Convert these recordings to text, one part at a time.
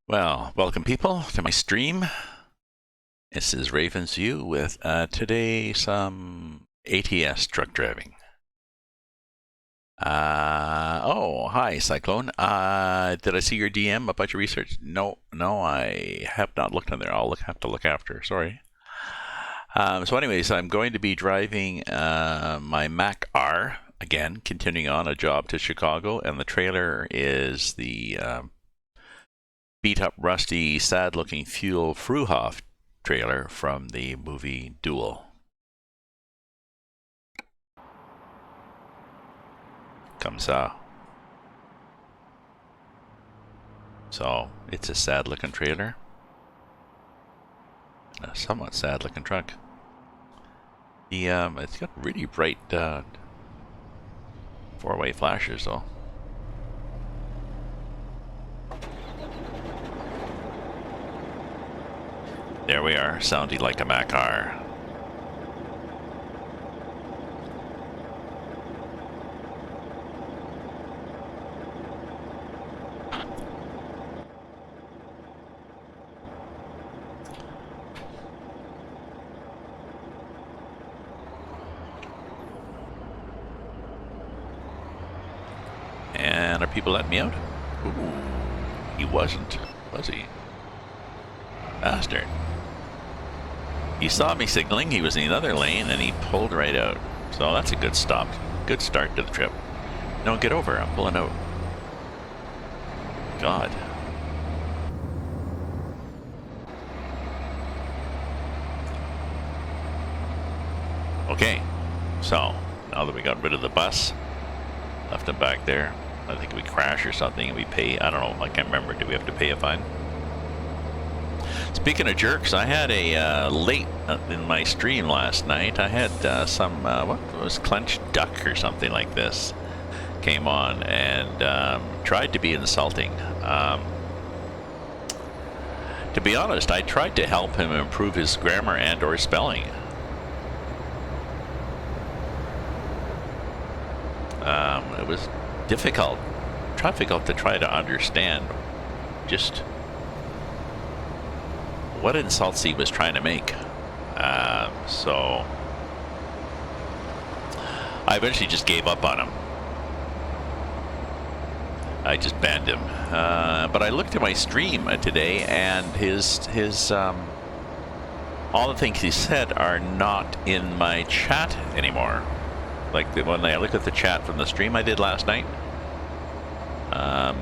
Well, welcome people to my stream. This is Raven's View with today some ATS truck driving. Oh, hi Cyclone. Did I see your DM about your research? No, I have not looked on there. I'll have to look after. Sorry. So anyways, I'm going to be driving my Mack R again, continuing on a job to Chicago, and the trailer is the beat up, rusty, sad looking Fuel Fruhoff trailer from the movie Duel. Comes out. So it's a sad looking trailer. A somewhat sad looking truck. The it's got really bright four-way flashers though. There we are, sounding like a Mack R. And are people letting me out? Ooh, he wasn't, was he? Bastard. He saw me signaling, he was in the other lane, and he pulled right out. So that's a good stop. Good start to the trip. No, get over, I'm pulling out. God. Okay, so now that we got rid of the bus, left him back there, I think we crash or something and we pay, I don't know, I can't remember, do we have to pay a fine? Speaking of jerks, I had a late in my stream last night. I had some what was clenched duck or something like this came on and tried to be insulting. To be honest, I tried to help him improve his grammar and/or spelling. It was difficult to try to understand just what insults he was trying to make. So I eventually just gave up on him. I just banned him. But I looked at my stream today, and his all the things he said are not in my chat anymore. Like when I look at the chat from the stream I did last night. Now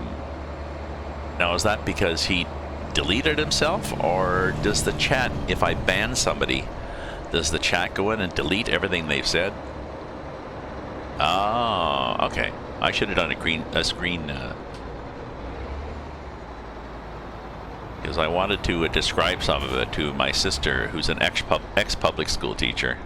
is that because he deleted himself, or does the chat, if I ban somebody, does the chat go in and delete everything they've said? Oh, okay. I should have done a screen because I wanted to describe some of it to my sister, who's an ex-public school teacher.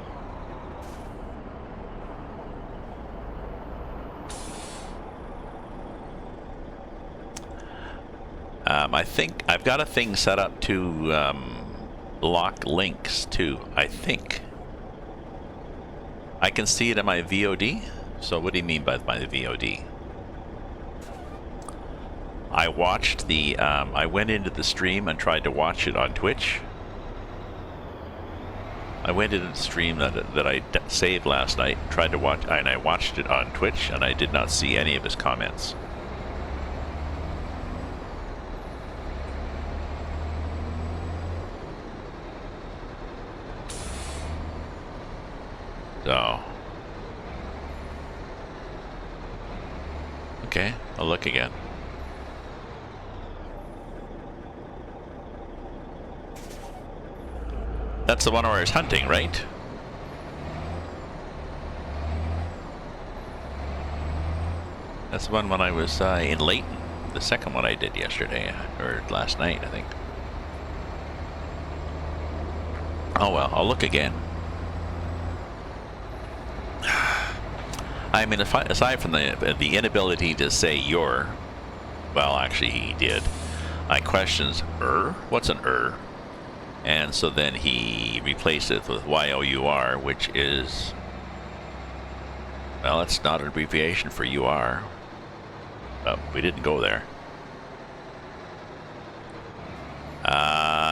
I think I've got a thing set up to block links too. I think I can see it in my VOD. So what do you mean by my VOD? I watched the I went into the stream and tried to watch it on Twitch. I went into the stream that I saved last night, tried to watch, and I watched it on Twitch, and I did not see any of his comments. So, okay, I'll look again. That's the one where I was hunting, right? That's the one when I was in Layton. The second one I did yesterday, or last night, I think. Oh well, I'll look again. I mean, aside from the inability to say your, well, actually he did. I questions what's an and so then he replaced it with YOUR, which is, well, it's not an abbreviation for UR. We didn't go there.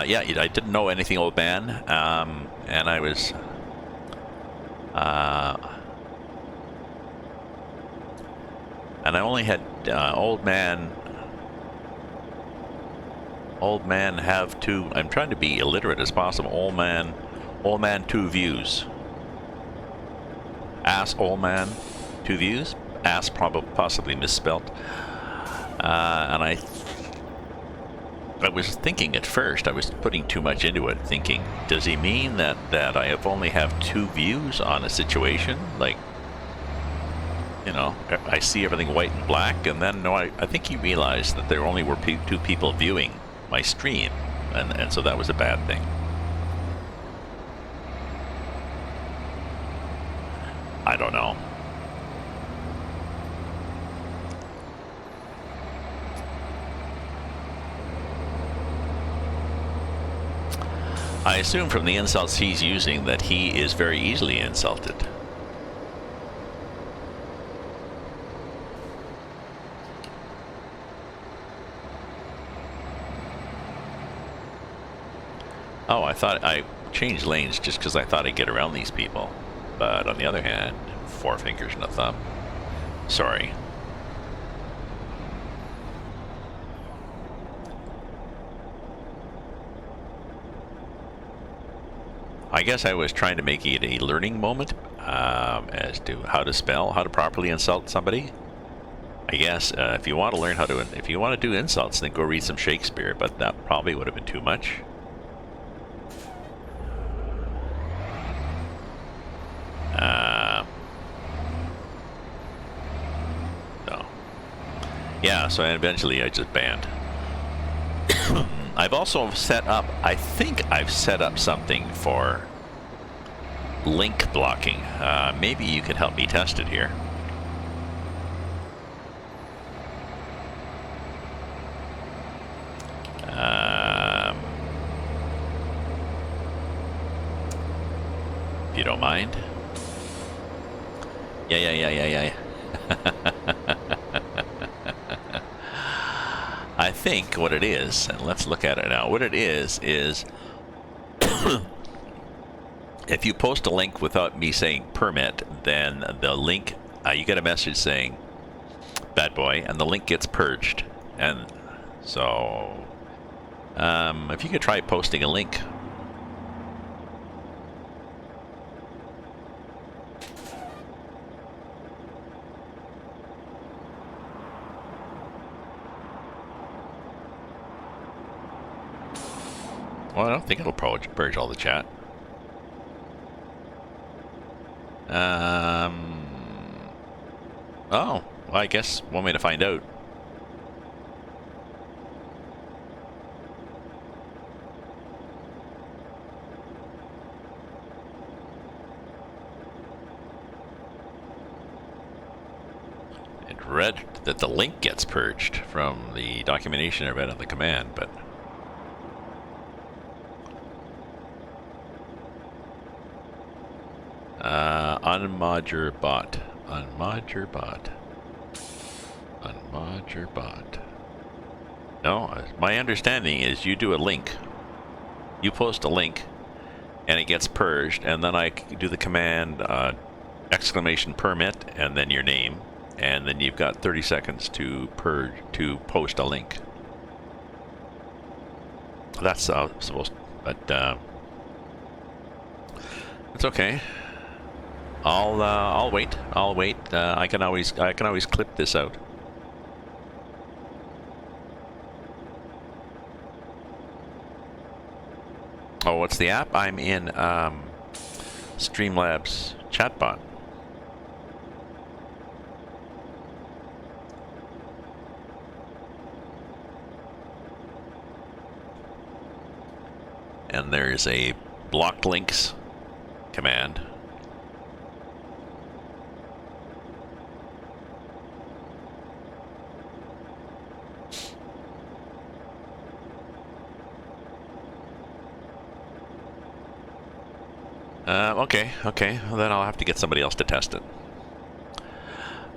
Yeah, I didn't know anything, old man, and I was, and I only had old man have two. I'm trying to be illiterate as possible. Old man, 2 views. Ass old man, 2 views. Ass possibly misspelt. And I was thinking at first, I was putting too much into it, thinking, does he mean that I only have 2 views on a situation? Like, you know, I see everything white and black, and then no, I think he realized that there only were 2 people viewing my stream, and so that was a bad thing. I don't know. I assume from the insults he's using that he is very easily insulted. Oh, I thought I changed lanes just because I thought I'd get around these people. But on the other hand, 4 fingers and a thumb. Sorry. I guess I was trying to make it a learning moment as to how to properly insult somebody. I guess if you want to learn if you want to do insults, then go read some Shakespeare, but that probably would have been too much. No. Yeah, so eventually I just banned. I've also set up, I think I've set up something for link blocking. Maybe you can help me test it here. If you don't mind. Yeah. I think what it is, and let's look at it now. What it is if you post a link without me saying permit, then the link, you get a message saying bad boy, and the link gets purged. And so, if you could try posting a link. Well, I don't think it'll purge all the chat. Oh, well, I guess one way to find out. It read that the link gets purged from the documentation I read on the command, but unmod your bot. No, my understanding is you do a link. You post a link, and it gets purged, and then I do the command exclamation permit, and then your name, and then you've got 30 seconds to post a link. That's supposed, but it's okay. I'll wait. I can always clip this out. Oh, what's the app? I'm in Streamlabs chatbot. And there's a block links command. Okay. Well, then I'll have to get somebody else to test it.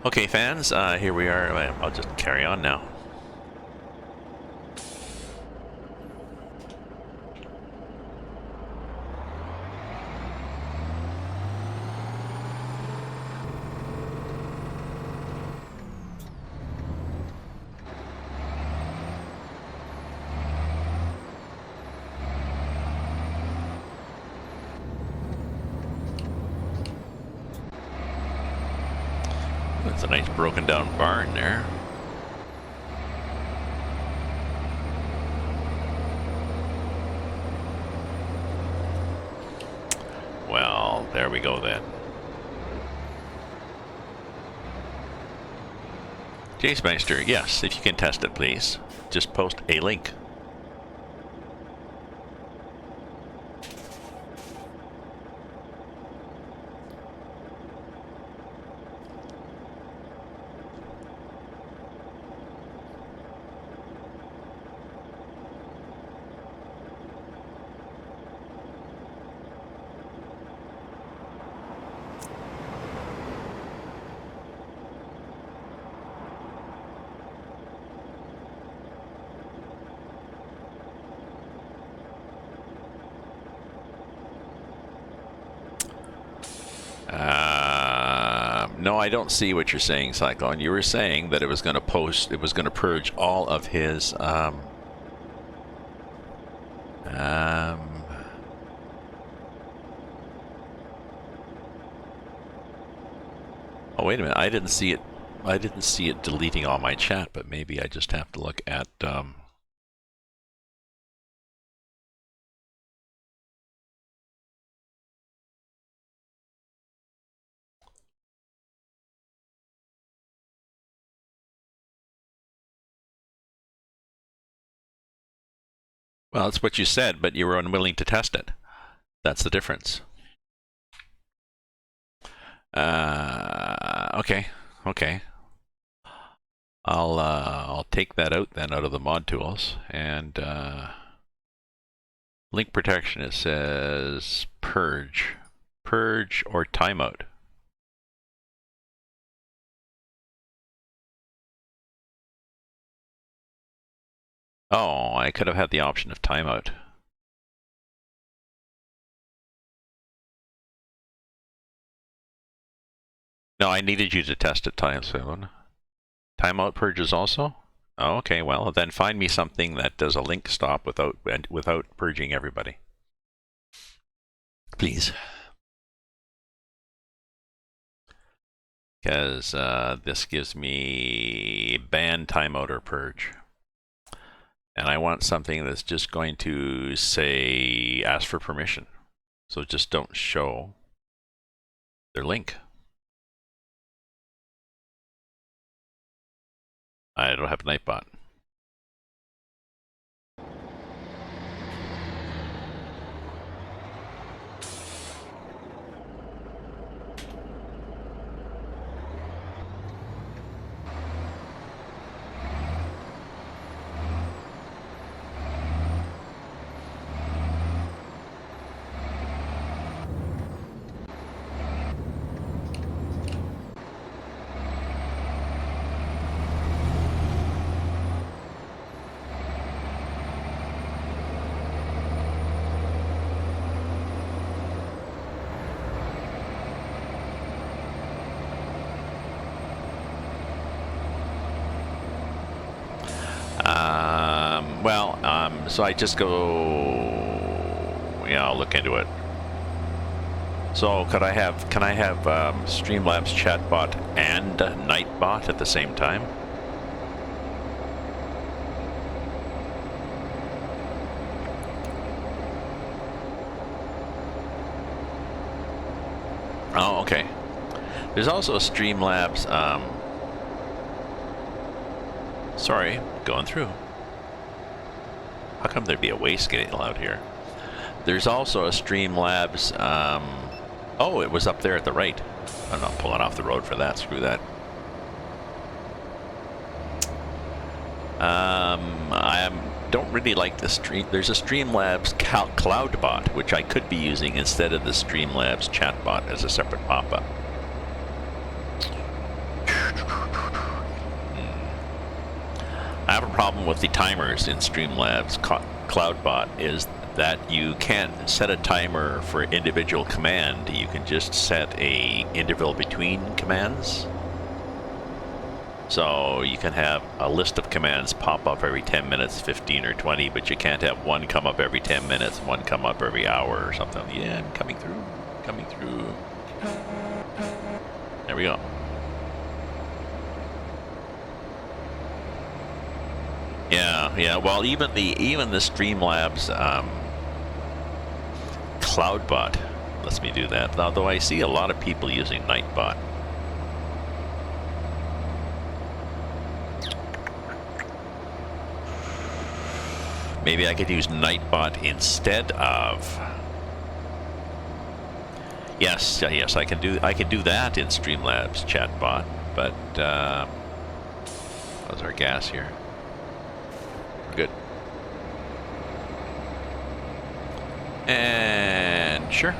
Okay, fans, here we are. I'll just carry on now. That's a nice broken down barn there. Well, there we go then. Jasemeister, yes, if you can test it, please. Just post a link. No, I don't see what you're saying, Cyclone. You were saying that it was going to purge all of his, oh, wait a minute. I didn't see it deleting all my chat, but maybe I just have to look at, well, that's what you said, but you were unwilling to test it. That's the difference. Okay. I'll take that out then out of the mod tools, and link protection, it says purge or timeout. Oh, I could have had the option of timeout. No, I needed you to test it, Timeout purges also? Oh, okay, well, then find me something that does a link stop without purging everybody. Please. Because this gives me ban timeout or purge. And I want something that's just going to say ask for permission. So just don't show their link. I don't have Nightbot. So I just go, yeah, I'll look into it. So can I have Streamlabs chatbot and Nightbot at the same time? Oh, okay. There's also a Streamlabs, sorry, going through. How come there'd be a waste getting allowed here? There's also a Streamlabs, oh, it was up there at the right. I'm not pulling off the road for that, screw that. I don't really like the stream. There's a Streamlabs CloudBot, which I could be using instead of the Streamlabs chatbot as a separate pop-up. I have a problem with the timers in Streamlabs CloudBot is that you can't set a timer for individual command. You can just set a interval between commands. So you can have a list of commands pop up every 10 minutes, 15 or 20, but you can't have one come up every 10 minutes, one come up every hour or something. Yeah, I'm coming through. There we go. Yeah. Well, even the Streamlabs CloudBot lets me do that. Although I see a lot of people using Nightbot. Maybe I could use Nightbot instead of. Yes, I can do that in Streamlabs chatbot, but how's our gas here? Good. And sure.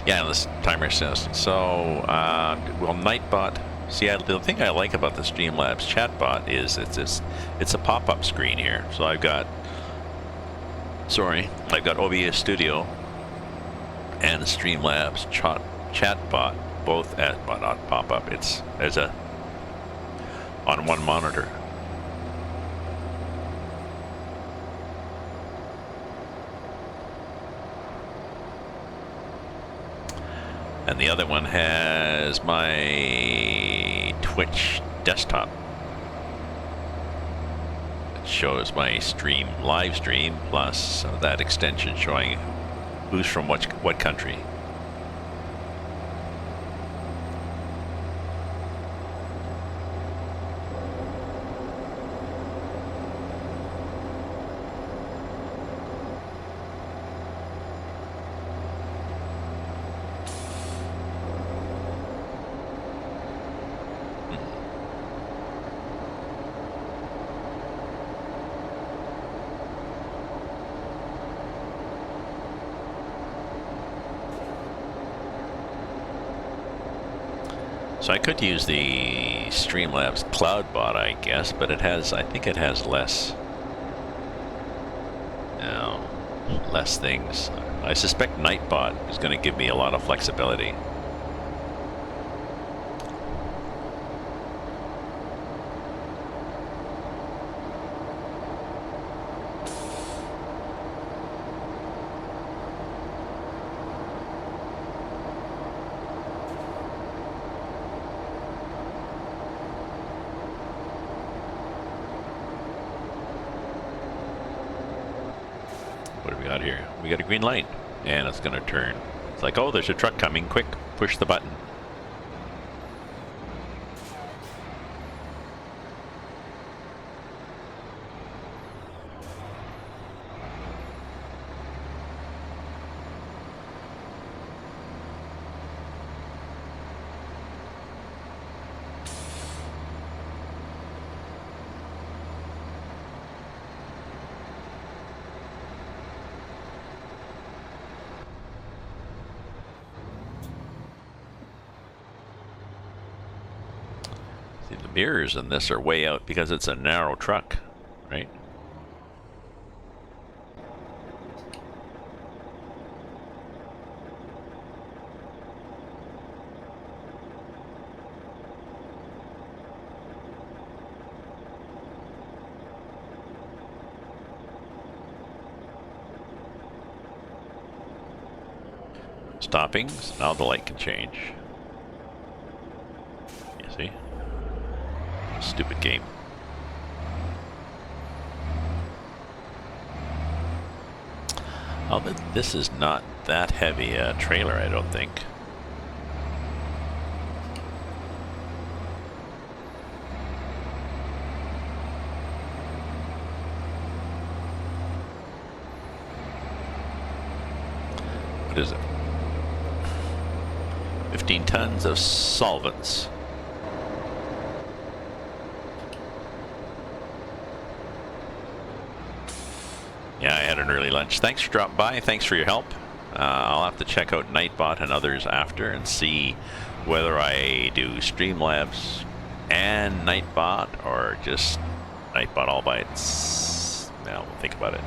Yeah, this timer says so. Well, Nightbot. See, the thing I like about the Streamlabs chatbot is it's a pop-up screen here. So I've got OBS Studio and the Streamlabs chatbot both at not pop-up. It's on one monitor. And the other one has my Twitch desktop. It shows my live stream, plus that extension showing who's from what country. So I could use the Streamlabs CloudBot, I guess, but I think it has less things. I suspect Nightbot is going to give me a lot of flexibility. What do we got here? We got a green light, and it's going to turn. It's like, oh, there's a truck coming. Quick, push the button. The mirrors in this are way out because it's a narrow truck, right? Stopping, so now the light can change. You see? Stupid game. Oh, but this is not that heavy a trailer, I don't think. What is it? 15 tons of solvents. Yeah, I had an early lunch. Thanks for dropping by. Thanks for your help. I'll have to check out Nightbot and others after and see whether I do Streamlabs and Nightbot or just Nightbot all by its. Now we'll think about it.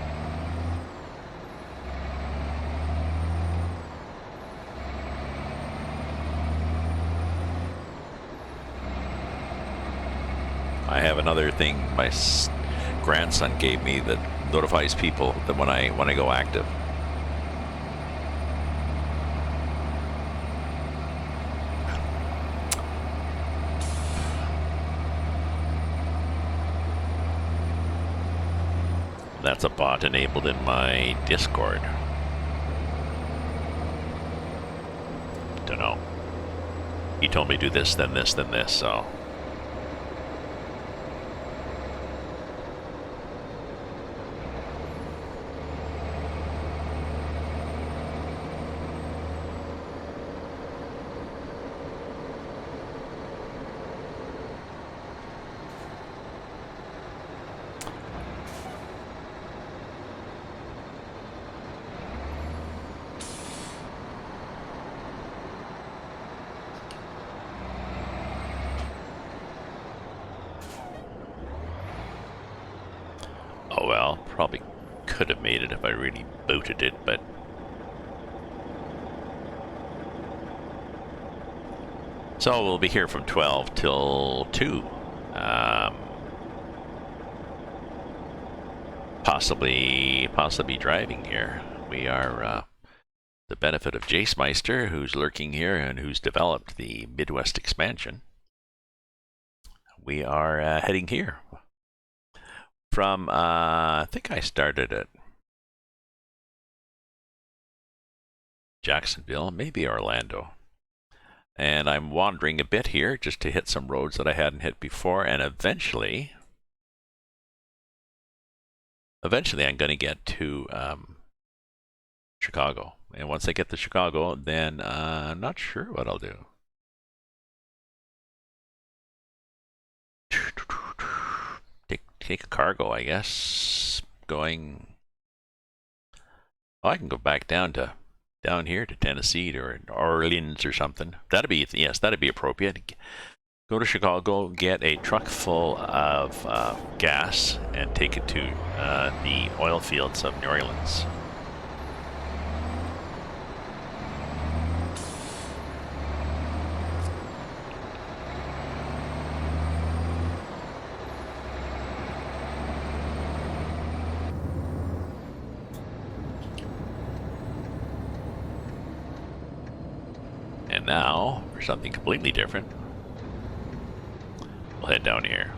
I have another thing my grandson gave me that notifies people that when I go active. That's a bot enabled in my Discord. Don't know. He told me do this, then this, then this, so. Oh well, probably could have made it if I really booted it, but so we'll be here from 12 till 2. Possibly driving here. We are the benefit of Jace Meister, who's lurking here and who's developed the Midwest expansion. We are heading here from, I think I started at Jacksonville, maybe Orlando. And I'm wandering a bit here just to hit some roads that I hadn't hit before, and eventually I'm going to get to Chicago. And once I get to Chicago, then I'm not sure what I'll do. Take a cargo, I guess. Going. Oh, I can go back down here to Tennessee or Orleans or something. That'd be appropriate. Go to Chicago, get a truck full of gas, and take it to the oil fields of New Orleans. And now, for something completely different, we'll head down here.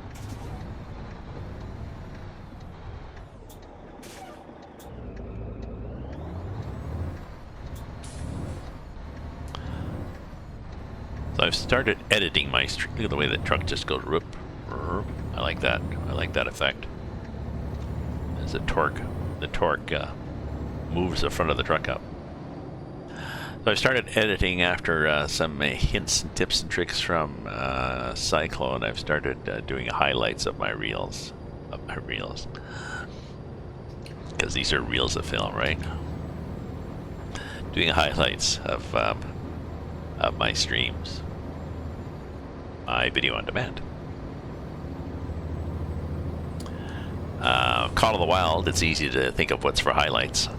So I've started editing my stream. Look at the way the truck just goes rip. I like that. I like that effect. As the torque moves the front of the truck up. So I started editing after some hints and tips and tricks from Cyclone. I've started doing highlights of my reels. Because these are reels of film, right? Doing highlights of my streams. My video on demand. Call of the Wild, it's easy to think of what's for highlights.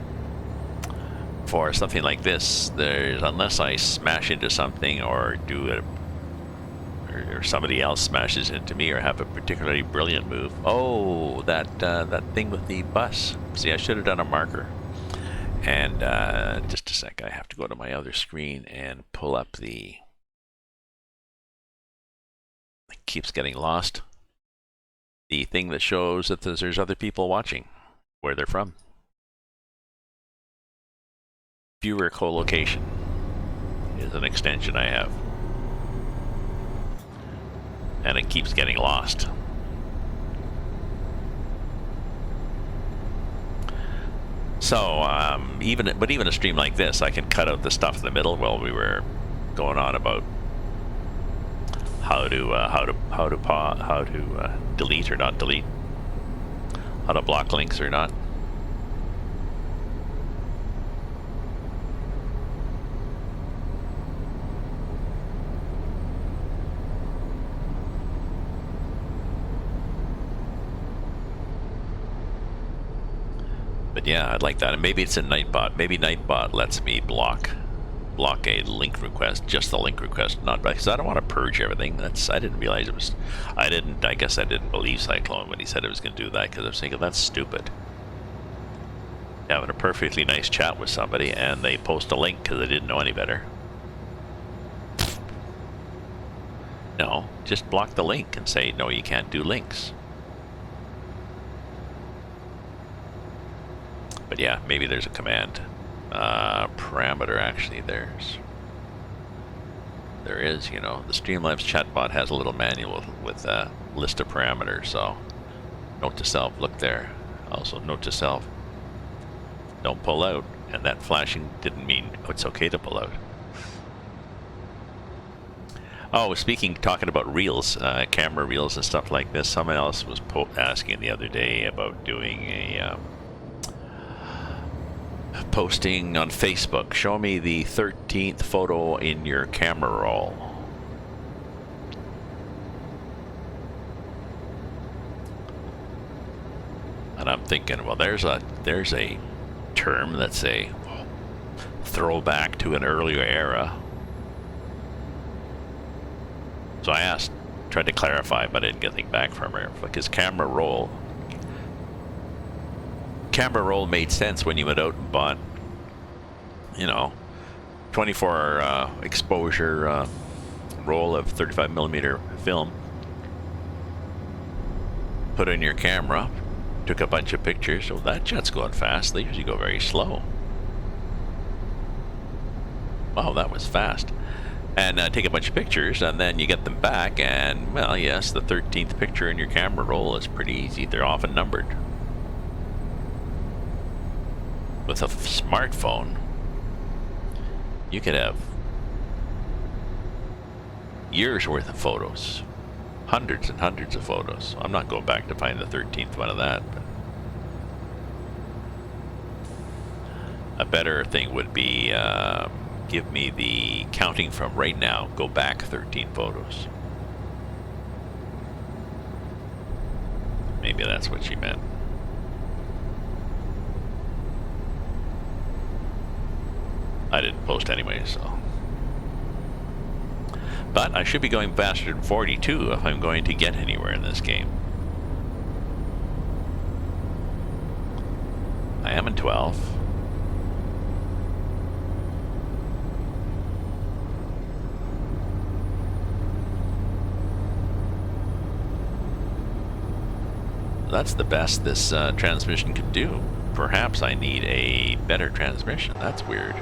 For something like this, unless I smash into something or do it, or somebody else smashes into me or have a particularly brilliant move. Oh, that thing with the bus. See, I should have done a marker. And just a sec, I have to go to my other screen and pull up the. It keeps getting lost. The thing that shows that there's other people watching, where they're from. Viewer co-location is an extension I have, and it keeps getting lost. So even a stream like this, I can cut out the stuff in the middle while we were going on about how to delete or not delete, how to block links or not. But yeah, I'd like that. And maybe it's in Nightbot. Maybe Nightbot lets me block a link request, just the link request, not because I don't want to purge everything. I didn't realize it was. I guess I didn't believe Cyclone when he said it was going to do that, because I was thinking that's stupid. Having a perfectly nice chat with somebody and they post a link because they didn't know any better. No, just block the link and say no, you can't do links. But yeah, maybe there's a command parameter. Actually, there is. You know, the Streamlabs chatbot has a little manual with a list of parameters. So note to self: look there. Also, note to self: don't pull out. And that flashing didn't mean it's okay to pull out. Oh, talking about reels, camera reels and stuff like this. Someone else was asking the other day about doing a posting on Facebook. Show me the 13th photo in your camera roll. And I'm thinking, well, there's a term that's a throwback to an earlier era. So I tried to clarify, but I didn't get anything back from her. Because camera roll made sense when you went out and bought, you know, 24 exposure roll of 35mm film, put in your camera, took a bunch of pictures. So that jet's going fast. They usually go very slow. Wow, that was fast. And take a bunch of pictures, and then you get them back, and, well, yes, the 13th picture in your camera roll is pretty easy. They're often numbered. With a smartphone, you could have years worth of photos. Hundreds and hundreds of photos. I'm not going back to find the 13th one of that. But a better thing would be give me the counting from right now. Go back 13 photos. Maybe that's what she meant. I didn't post anyway, so. But I should be going faster than 42 if I'm going to get anywhere in this game. I am in 12. That's the best this transmission can do. Perhaps I need a better transmission. That's weird.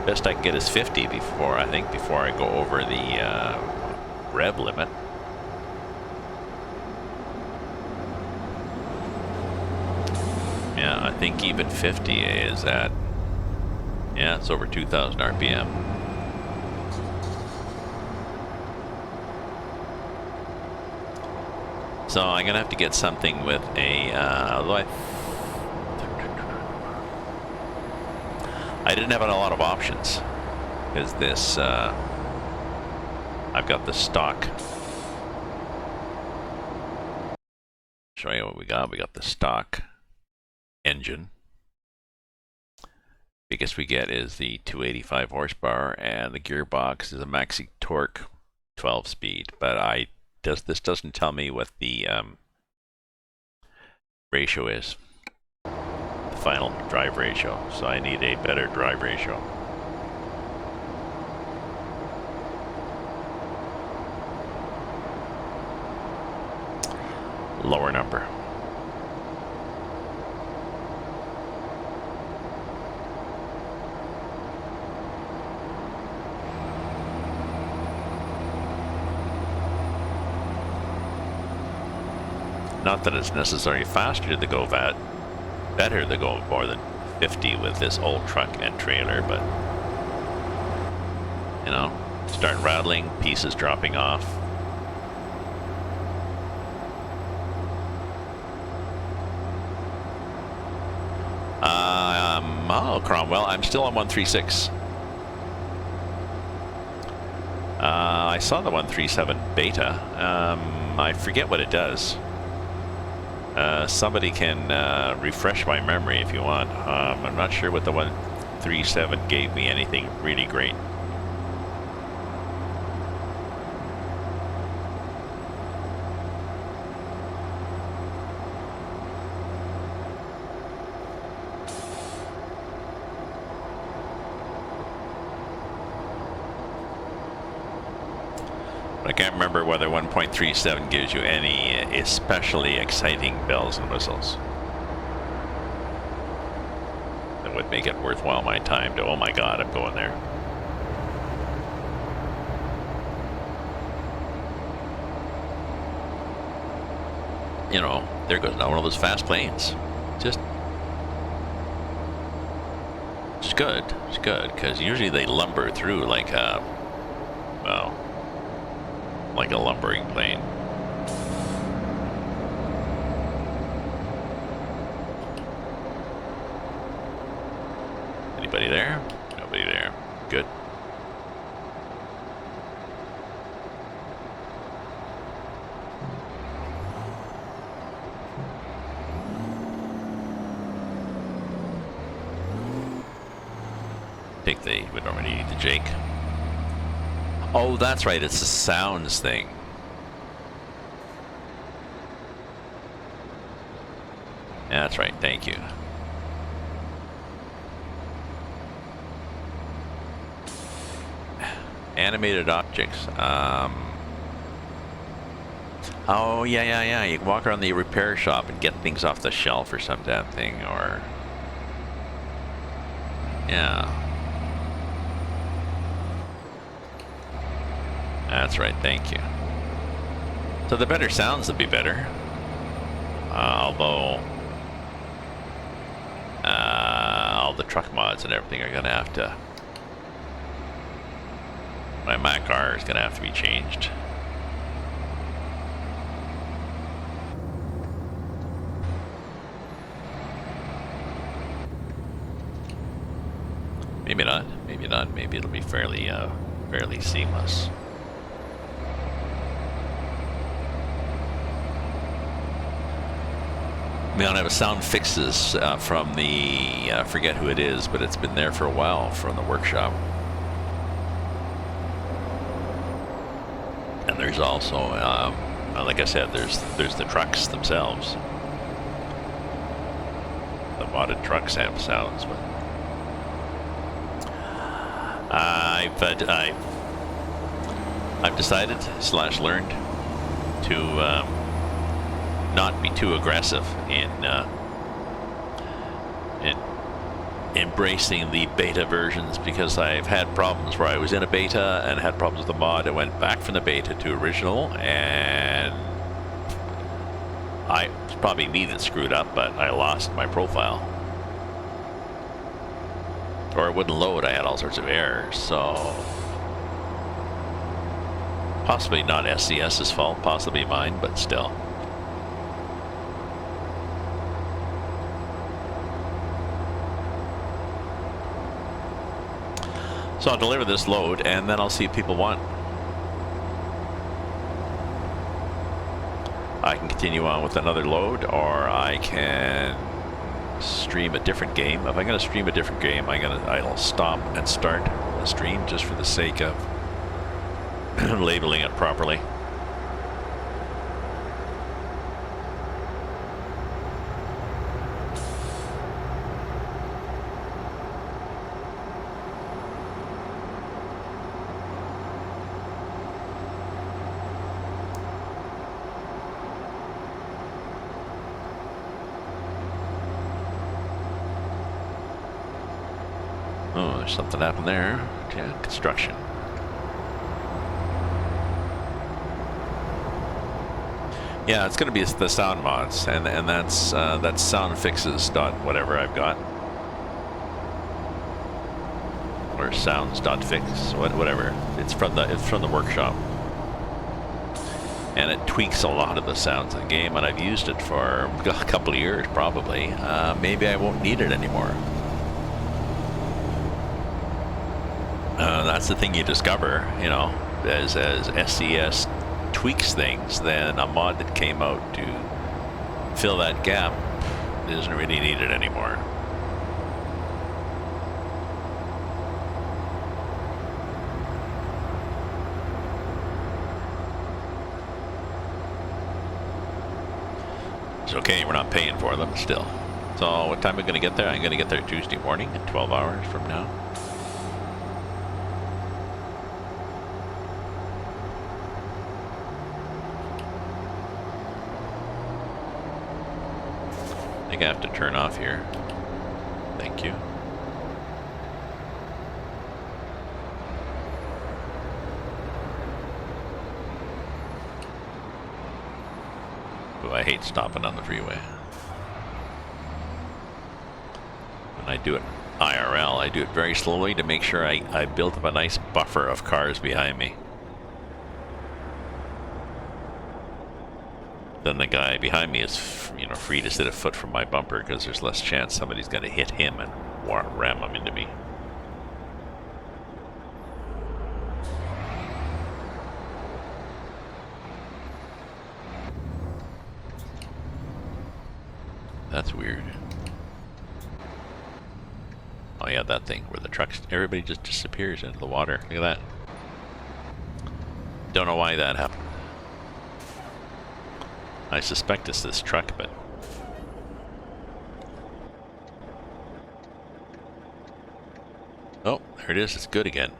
Best I can get is 50 before I go over the rev limit. Yeah, I think even 50 is at, yeah, it's over 2,000 RPM. So I'm gonna have to get something with a, although I didn't have a lot of options, because this, I've got the stock. Show you what we got. We got the stock engine. Biggest we get is the 285 horsepower, and the gearbox is a maxi torque 12 speed. But this doesn't tell me what the ratio is. The final drive ratio. So I need a better drive ratio. Lower number. Not that it's necessarily faster to go better to go more than 50 with this old truck and trailer, but you know, start rattling, pieces dropping off. Oh, Cromwell, I'm still on 136. I saw the 137 beta. I forget what it does. Somebody can refresh my memory if you want. I'm not sure what the 137 gave me anything really great. I can't remember whether 1.37 gives you any especially exciting bells and whistles that would make it worthwhile my time to, oh my god, I'm going there. You know, there goes another one of those fast planes. Just good. It's good, because usually they lumber through like a, well, like a lumbering plane. Anybody there? Nobody there. Good. I think they would normally need the Jake. Oh, that's right. It's the sounds thing. That's right. Thank you. Animated objects. Oh, yeah. You can walk around the repair shop and get things off the shelf or some damn thing, or... Yeah. That's right, thank you. So the better sounds would be better. Although... all the truck mods and everything are going to have to... My Mack R is going to have to be changed. Maybe not. Maybe not. Maybe it'll be fairly seamless. We don't have a sound fixes from the, I forget who it is, but it's been there for a while from the workshop. And there's also, like I said, there's the trucks themselves. The modded trucks have sounds, but I've decided / learned to not be too aggressive in embracing the beta versions, because I've had problems where I was in a beta and had problems with the mod. I went back from the beta to original, and it's probably me that screwed up, but I lost my profile. Or it wouldn't load. I had all sorts of errors, so possibly not SCS's fault, possibly mine, but still. So I'll deliver this load, and then I'll see if people want. I can continue on with another load, or I can stream a different game. If I'm going to stream a different game, I'll stop and start the stream just for the sake of labeling it properly. Oh, there's something happened there. Yeah, construction. Yeah, it's going to be the sound mods, and that's sound fixes dot whatever I've got, or sounds dot fix whatever. It's from the workshop, and it tweaks a lot of the sounds of the game, and I've used it for a couple of years probably. Maybe I won't need it anymore. That's the thing you discover, you know, as SCS tweaks things, then a mod that came out to fill that gap isn't really needed anymore. It's okay, we're not paying for them still. So what time am I going to get there? I'm going to get there Tuesday morning at 12 hours from now. think I have to turn off here. Thank you. Oh, I hate stopping on the freeway. When I do it IRL, I do it very slowly to make sure I build up a nice buffer of cars behind me. Then the guy behind me is, free to sit a foot from my bumper because there's less chance somebody's going to hit him and ram him into me. That's weird. Oh yeah, that thing where the trucks, everybody just disappears into the water. Look at that. Don't know why that happened. I suspect it's this truck, but... Oh, there it is. It's good again.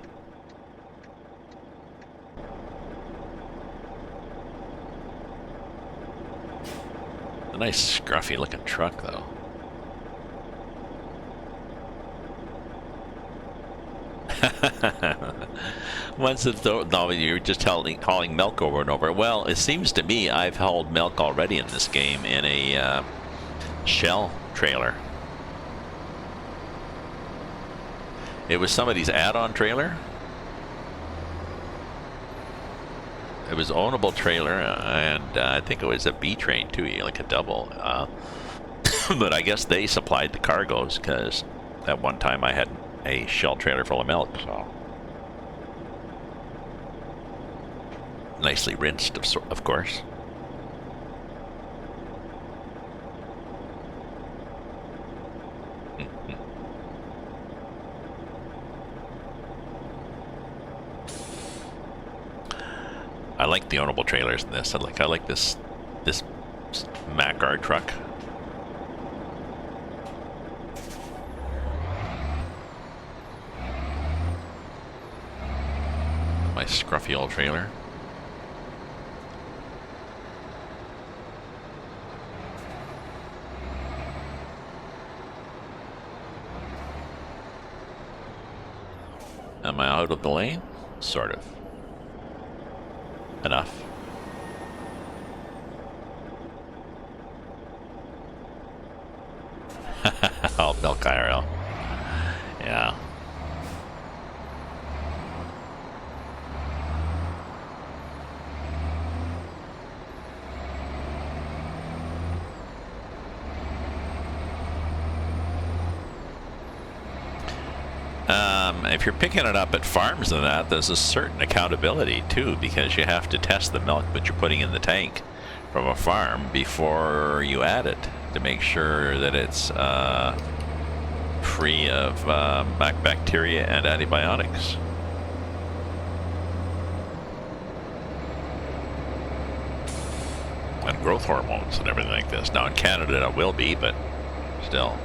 A nice scruffy looking truck, though. Once it's no, you're just hauling milk over and over. Well, it seems to me I've hauled milk already in this game in a shell trailer. It was somebody's add-on trailer. It was ownable trailer, and I think it was a B train too, like a double. But I guess they supplied the cargoes because at one time I had a shell trailer full of milk. So nicely rinsed, of course. I like the ownable trailers in this. I like this Mack R truck. My scruffy old trailer. Am I out of the lane? Sort of. Enough. Oh, milk IRL. Yeah. If you're picking it up at farms and that, there's a certain accountability too, because you have to test the milk that you're putting in the tank from a farm before you add it to make sure that it's free of bacteria and antibiotics. And growth hormones and everything like this. Now in Canada it will be, but still.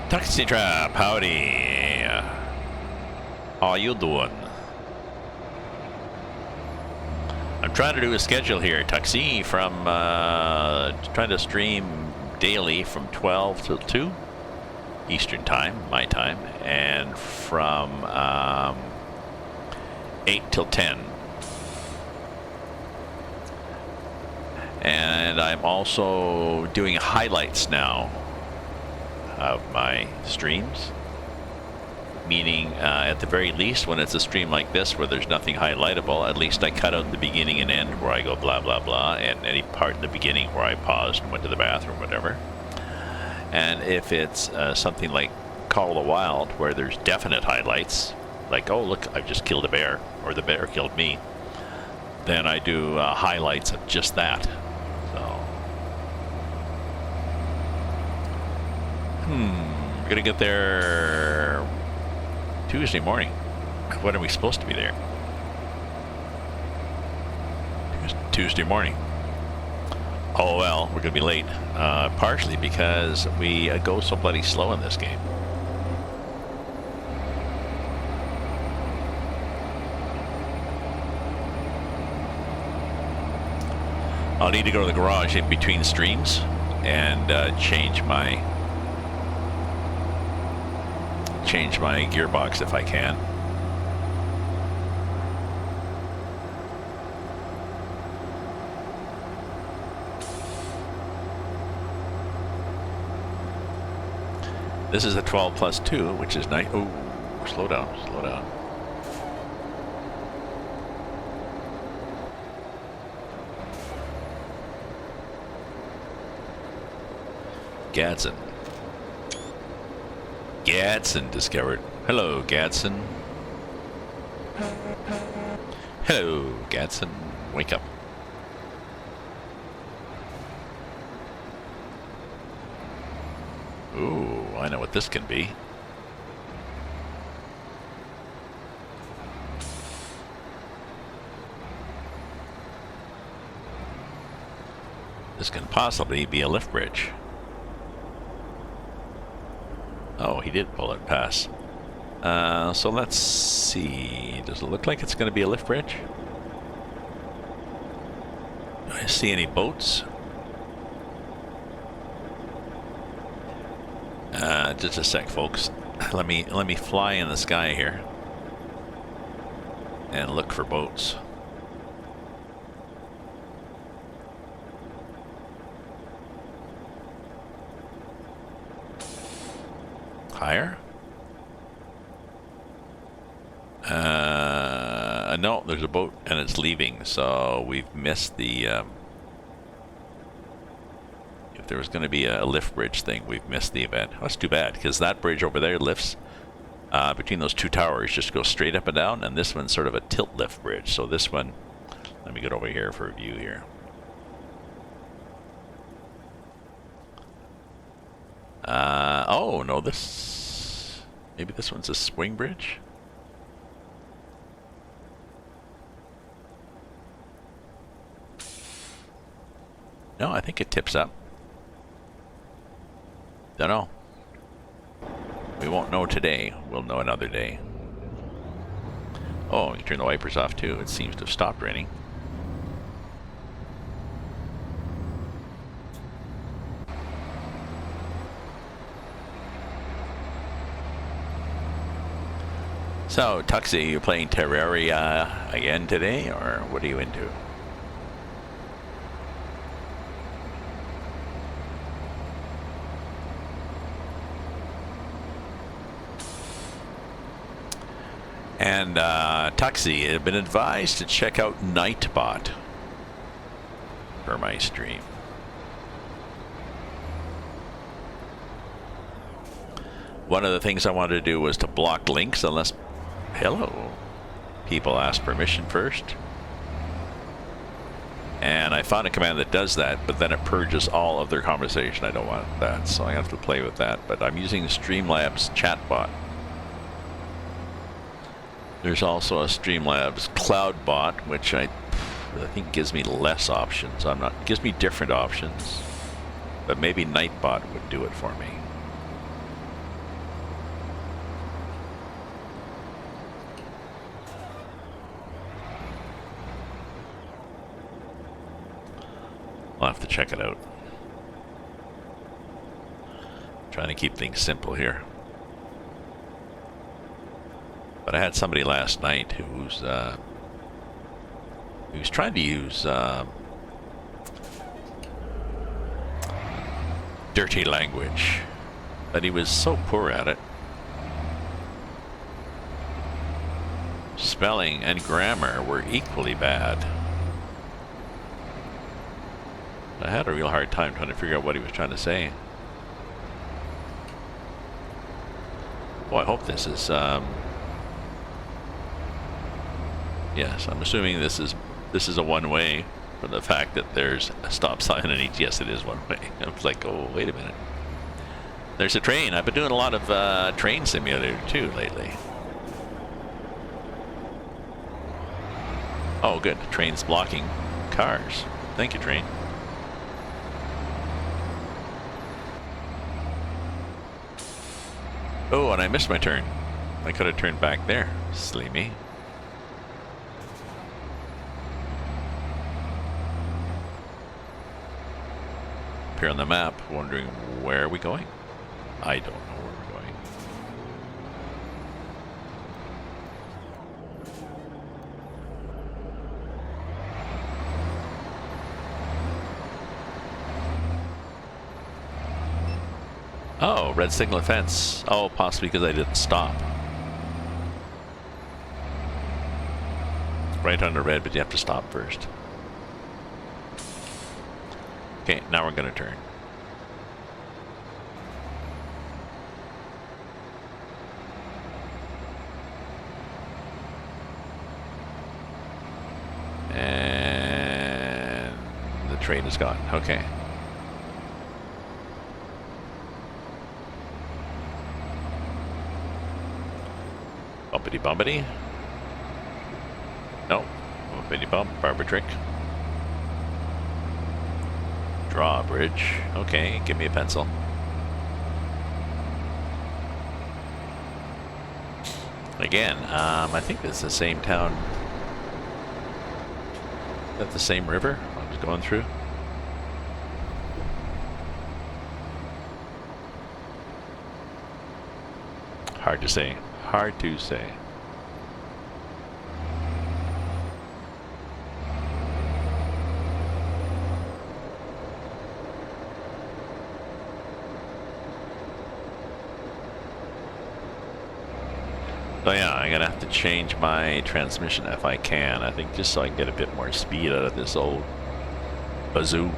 Taxi Trap, howdy. How you doing? I'm trying to do a schedule here, Taxi, from trying to stream daily from 12 till 2 Eastern time, my time, and from 8 till 10. And I'm also doing highlights now of my streams, meaning at the very least, when it's a stream like this where there's nothing highlightable, at least I cut out the beginning and end where I go blah blah blah, and any part in the beginning where I paused and went to the bathroom, whatever. And if it's something like Call of the Wild, where there's definite highlights, like, oh look, I've just killed a bear, or the bear killed me, then I do highlights of just that. So, we're gonna get there Tuesday morning. When are we supposed to be there? Tuesday morning. Oh well, we're gonna be late. Partially because we go so bloody slow in this game. I'll need to go to the garage in between streams and change my gearbox if I can. This is a 12+2, which is nice. Oh, slow down, slow down. Gadsden. Gadsden discovered. Hello, Gadsden. Hello, Gadsden. Wake up. Ooh, I know what this can be. This can possibly be a lift bridge. Oh, he did pull it past. So let's see. Does it look like it's going to be a lift bridge? Do I see any boats? Just a sec, folks. Let me fly in the sky here and look for boats. Higher? No, there's a boat and it's leaving, so we've missed the if there was going to be a lift bridge thing, we've missed the event. Oh, that's too bad, because that bridge over there lifts between those two towers, just goes straight up and down, and this one's sort of a tilt lift bridge. So this one, let me get over here for a view here. Oh no, maybe this one's a swing bridge. No, I think it tips up. Don't know. We won't know today. We'll know another day. Oh, you turn the wipers off too. It seems to have stopped raining. So, Tuxie, you playing Terraria again today, or what are you into? And Tuxie had been advised to check out Nightbot for my stream. One of the things I wanted to do was to block links unless, hello, people ask permission first. And I found a command that does that, but then it purges all of their conversation. I don't want that, so I have to play with that. But I'm using Streamlabs chatbot. There's also a Streamlabs cloud bot, which I think gives me less options. Gives me different options, but maybe Nightbot would do it for me. I'll have to check it out. Trying to keep things simple here. But I had somebody last night who's trying to use dirty language, but he was so poor at it. spelling and grammar were equally bad. I had a real hard time trying to figure out what he was trying to say. Oh, I hope this is, yes, I'm assuming this is a one-way for the fact that there's a stop sign in each. Yes, it is one-way. I was like, oh, wait a minute. There's a train. I've been doing a lot of train simulator too lately. Oh, good. Train's blocking cars. Thank you, train. Oh, and I missed my turn. I could have turned back there. Silly me. Appear on the map, wondering where are we going? I don't know where we're going. Oh, red signal fence. Oh, possibly because I didn't stop. Right under red, but you have to stop first. Okay, now we're going to turn. And the train is gone. Okay. Bumpity bumpity. Nope. Bumpity bump. Barber trick. Drawbridge. Okay, give me a pencil. Again, I think it's the same town. Is that the same river I was going through? Hard to say. Hard to say. So yeah, I'm gonna have to change my transmission if I can. I think just so I can get a bit more speed out of this old bazoo.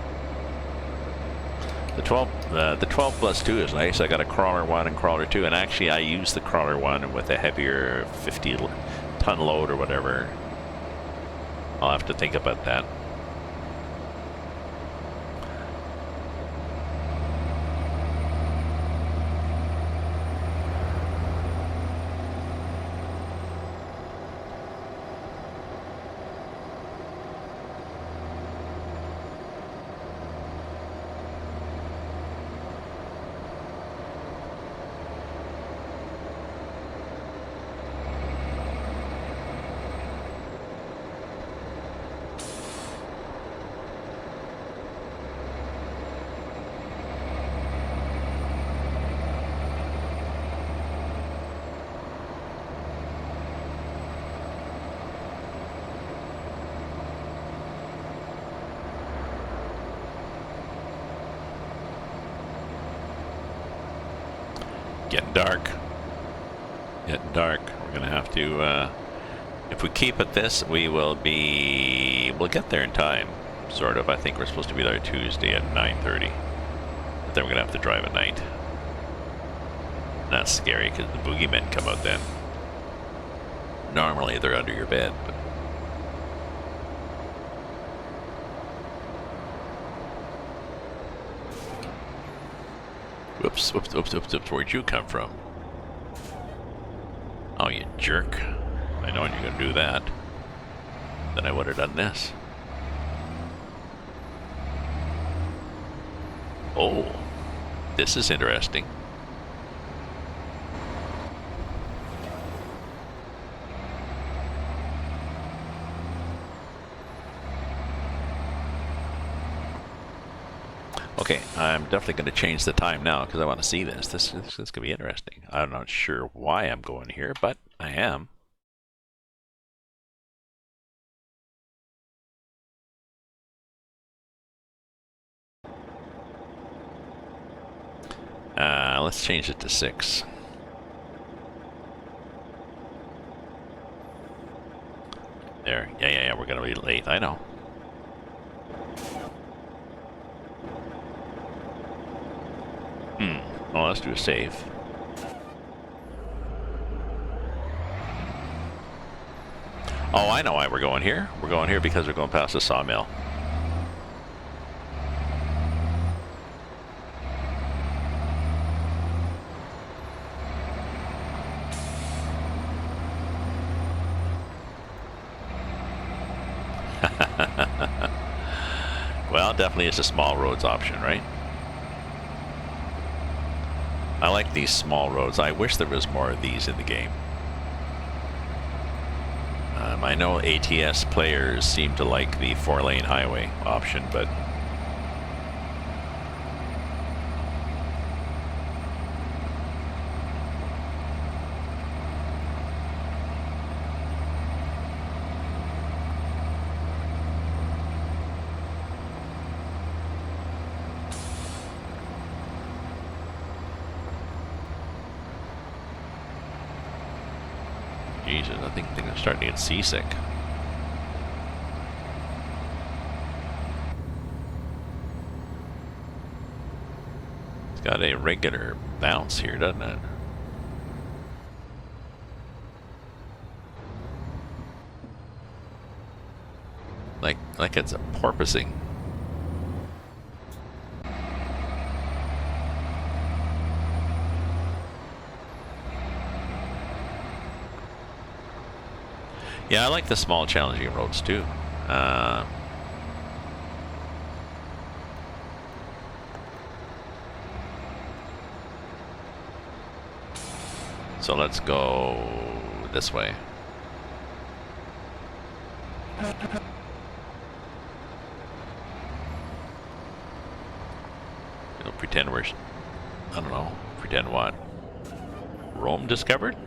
The 12 plus 2 is nice. I got a crawler 1 and crawler 2, and actually I use the crawler 1 with a heavier 50-ton load or whatever. I'll have to think about that. Getting dark. Getting dark. We're gonna have to, if we keep at this, we'll get there in time, sort of. I think we're supposed to be there Tuesday at 9:30. But then we're gonna have to drive at night. That's scary because the boogeymen come out then. Normally they're under your bed, but whoops, whoops, whoops, whoops, whoops. Where'd you come from? Oh, you jerk. I know you're gonna do that. Then I would have done this. Oh, this is interesting. Okay, I'm definitely going to change the time now because I want to see this. This is going to be interesting. I'm not sure why I'm going here, but I am. Let's change it to 6. There. Yeah, we're gonna be late. I know. Well, let's do a save. Oh, I know why we're going here. We're going here because we're going past the sawmill. Well, definitely it's a small roads option, right? I like these small roads. I wish there was more of these in the game. I know ATS players seem to like the 4-lane highway option, but Jesus, I think I'm starting to get seasick. It's got a regular bounce here, doesn't it? Like it's a porpoising. Yeah, I like the small challenging roads too. So let's go this way. We'll pretend we're, I don't know, pretend what? Rome discovered?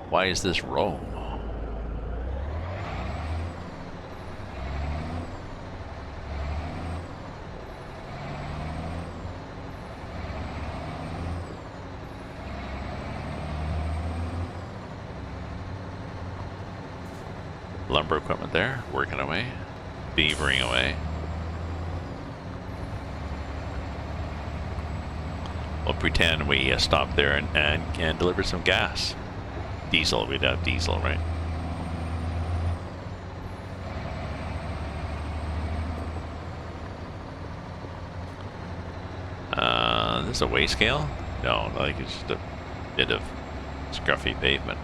Why is this Rome? Lumber equipment there, working away, beavering away. We'll pretend we stop there and deliver some gas. Diesel, we'd have diesel, right? This is a weigh scale? No, like it's just a bit of scruffy pavement.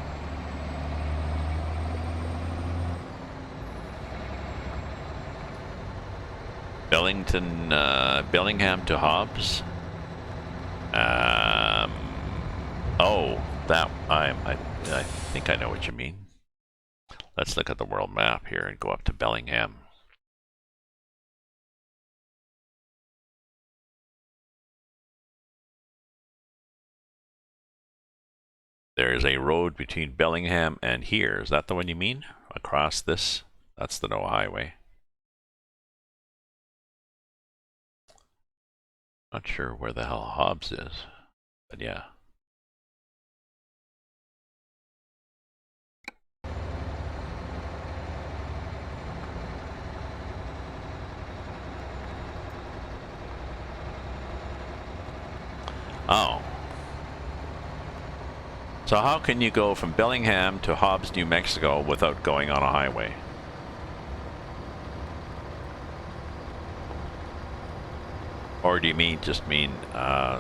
Bellingham to Hobbs. Oh, that I think I know what you mean. Let's look at the world map here and go up to Bellingham. There is a road between Bellingham and here. Is that the one you mean? Across this? That's the no highway. Not sure where the hell Hobbs is, but yeah. Oh. So how can you go from Bellingham to Hobbs, New Mexico without going on a highway? Or do you just mean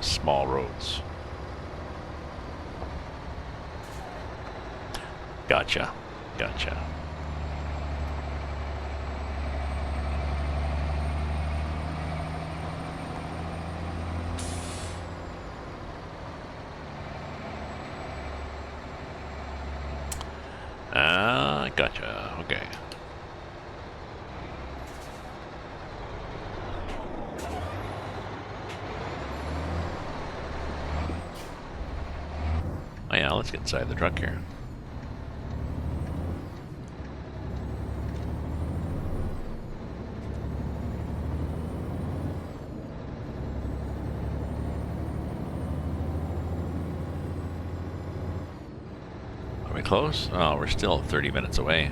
small roads? Gotcha. Gotcha. Okay. Oh yeah, let's get inside the truck here. Are we close? Oh, we're still 30 minutes away.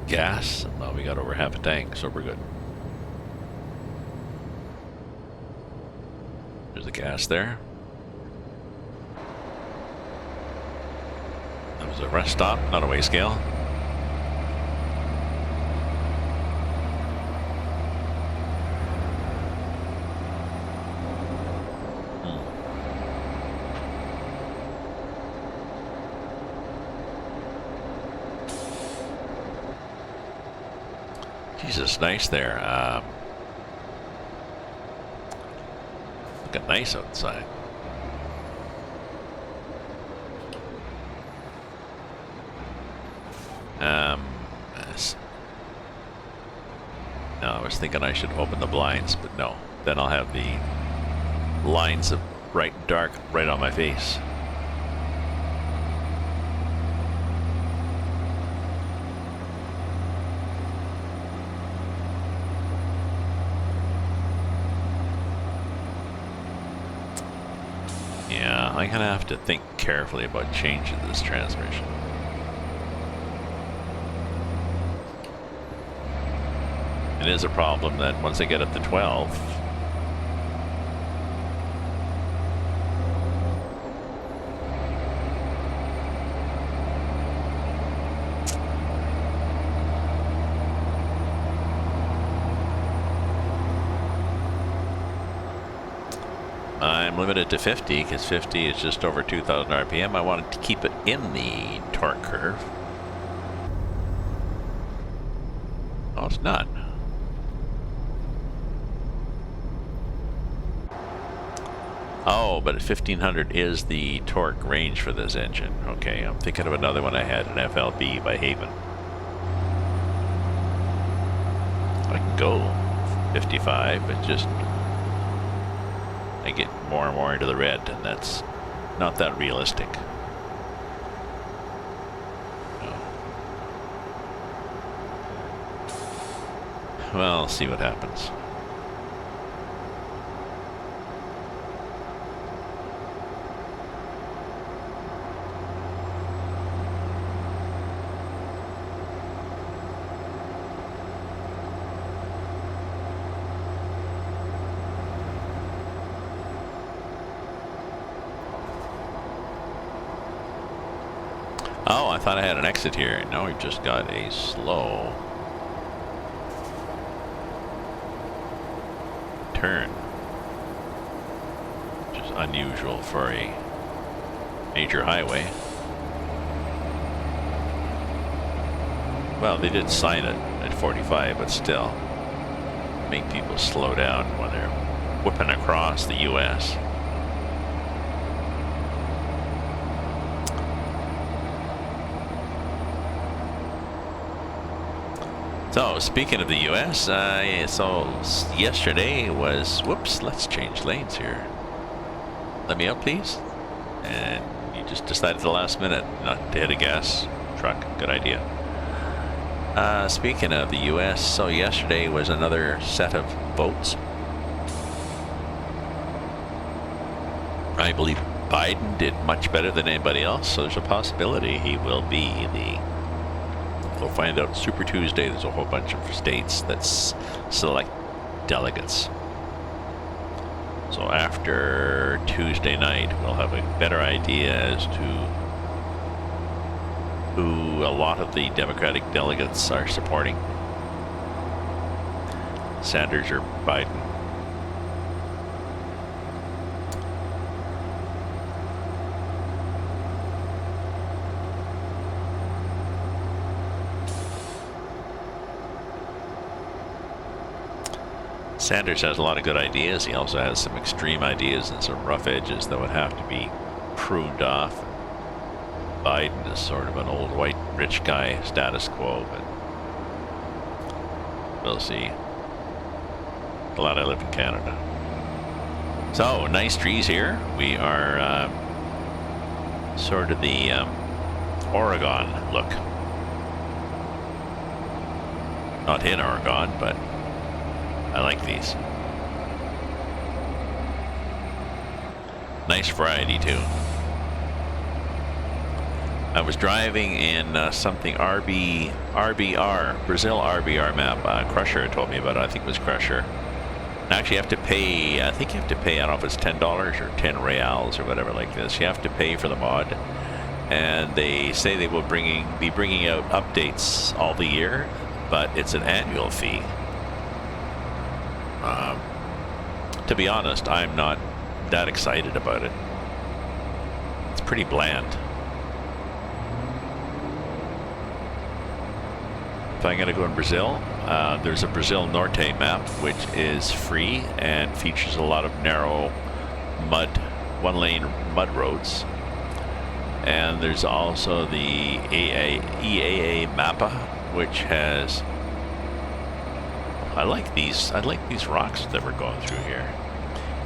Gas? Well, we got over half a tank, so we're good. There's the gas there. That was a rest stop, not a weigh scale. Jesus, nice there. Looking nice outside. No, I was thinking I should open the blinds, but no. Then I'll have the lines of bright and dark right on my face. Yeah, I'm gonna have to think carefully about changing this transmission. It is a problem that once I get up to 12, I'm limited to 50 because 50 is just over 2,000 RPM. I wanted to keep it in the torque curve. Oh, it's not. Oh, but 1500 is the torque range for this engine. Okay, I'm thinking of another one I had, an FLB by Haven. I can go 55, but just I get more and more into the red, and that's not that realistic. No. Well, I'll see what happens. Oh, I thought I had an exit here. No, we've just got a slow turn, which is unusual for a major highway. Well, they did sign it at 45, but still make people slow down when they're whipping across the U.S. So, speaking of the U.S., so yesterday was, whoops, let's change lanes here. Let me up, please. And you just decided at the last minute not to hit a gas truck. Good idea. Speaking of the U.S., so yesterday was another set of votes. I believe Biden did much better than anybody else, so there's a possibility he will be the... We'll find out Super Tuesday. There's a whole bunch of states that select delegates. So after Tuesday night, we'll have a better idea as to who a lot of the Democratic delegates are supporting. Sanders or Biden. Sanders has a lot of good ideas. He also has some extreme ideas and some rough edges that would have to be pruned off. Biden is sort of an old white rich guy, status quo, but we'll see. Glad I live in Canada. So, nice trees here. We are sort of the Oregon look. Not in Oregon, but I like these. Nice variety too. I was driving in something RBR, Brazil RBR map. Crusher told me about it. I think it was Crusher. Actually, you have to pay. I think you have to pay. I don't know if it's $10 or 10 reals or whatever like this. You have to pay for the mod, and they say they will be bringing out updates all the year, but it's an annual fee. To be honest, I'm not that excited about it. It's pretty bland. If I'm going to go in Brazil, there's a Brazil Norte map, which is free and features a lot of narrow mud, one-lane mud roads. And there's also the EAA Mappa, which has... I like these rocks that we're going through here.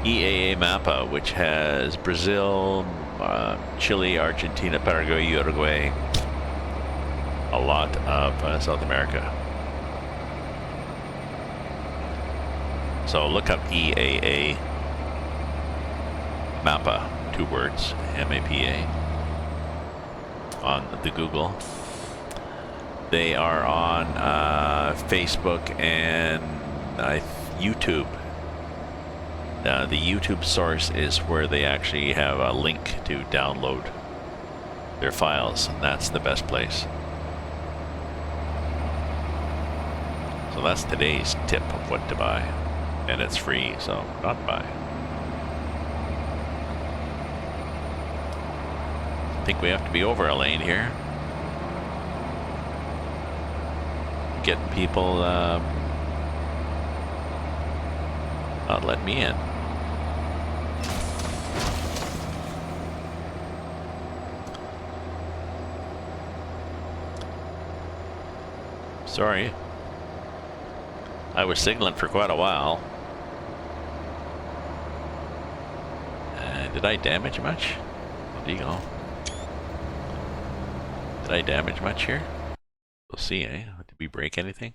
EAA Mappa, which has Brazil, Chile, Argentina, Paraguay, Uruguay, a lot of South America. So look up EAA Mappa, 2 words, M-A-P-A, on the Google. They are on Facebook and YouTube. The YouTube source is where they actually have a link to download their files, and that's the best place. So that's today's tip of what to buy, and it's free, so not buy. I think we have to be over a lane here. Getting people not letting me in. Sorry. I was signaling for quite a while. Did I damage much? There you go. Did I damage much here? We'll see, eh? Did we break anything?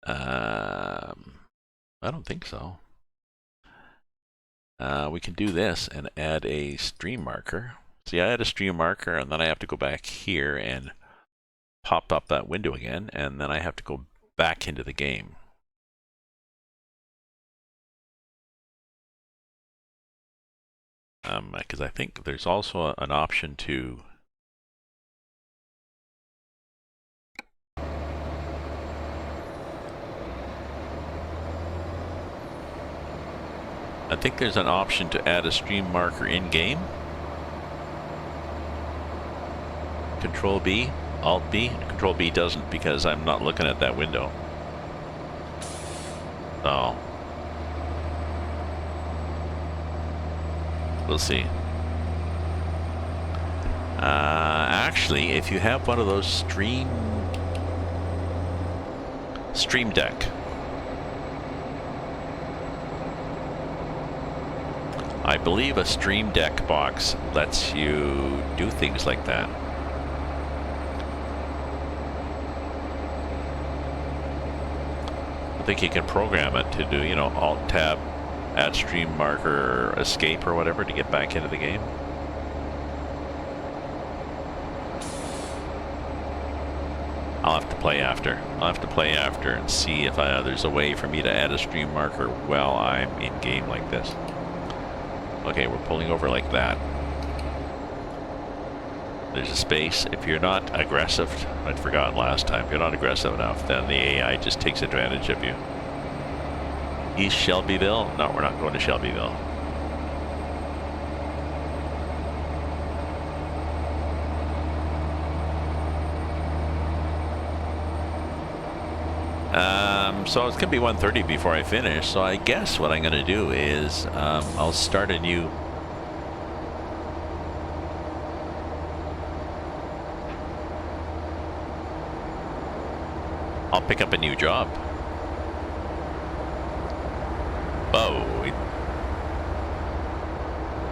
I don't think so. We can do this and add a stream marker. See, I add a stream marker, and then I have to go back here and pop up that window again, and then I have to go back into the game. Because I think there's also an option to add a stream marker in game. Control B, Alt B. Control B doesn't because I'm not looking at that window. So we'll see. Actually, if you have one of those Stream Deck, I believe a Stream Deck box lets you do things like that. I think you can program it to do, you know, Alt Tab, add stream marker, escape or whatever to get back into the game. I'll have to play after. And see if there's a way for me to add a stream marker while I'm in game like this. Okay, we're pulling over like that. There's a space. If you're not aggressive, I'd forgotten last time, if you're not aggressive enough, then the AI just takes advantage of you. East Shelbyville? No, we're not going to Shelbyville. So it's going to be 1:30 before I finish, so I guess what I'm going to do is I'll start a new... I'll pick up a new job. Whoa.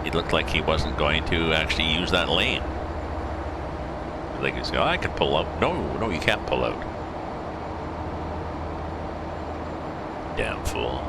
It looked like he wasn't going to actually use that lane. Like he's going, I could pull out. No, you can't pull out. Damn fool.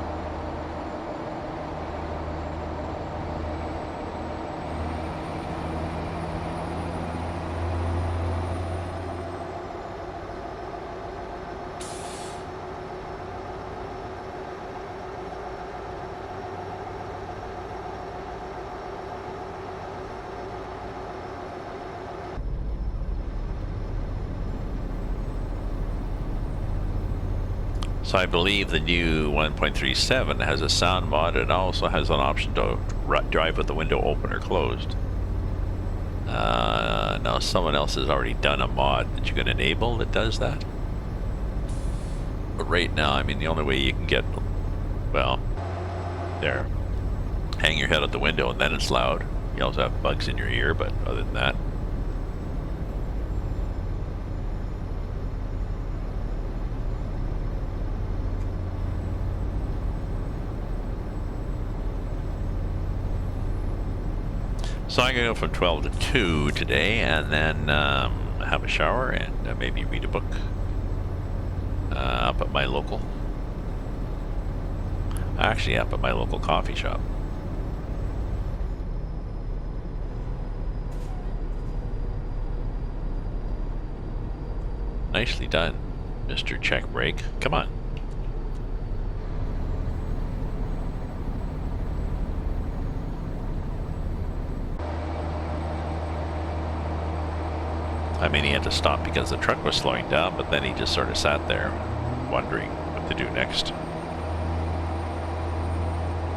So I believe the new 1.37 has a sound mod and also has an option to drive with the window open or closed. Now someone else has already done a mod that you can enable that does that. But right now, I mean, the only way you can get, well, there, hang your head out the window and then it's loud. You also have bugs in your ear, but other than that. So I'm going to go from 12 to 2 today, and then have a shower and maybe read a book up at my local, actually up at my local coffee shop. Nicely done, Mr. Check Break. Come on. I mean, he had to stop because the truck was slowing down, but then he just sort of sat there wondering what to do next.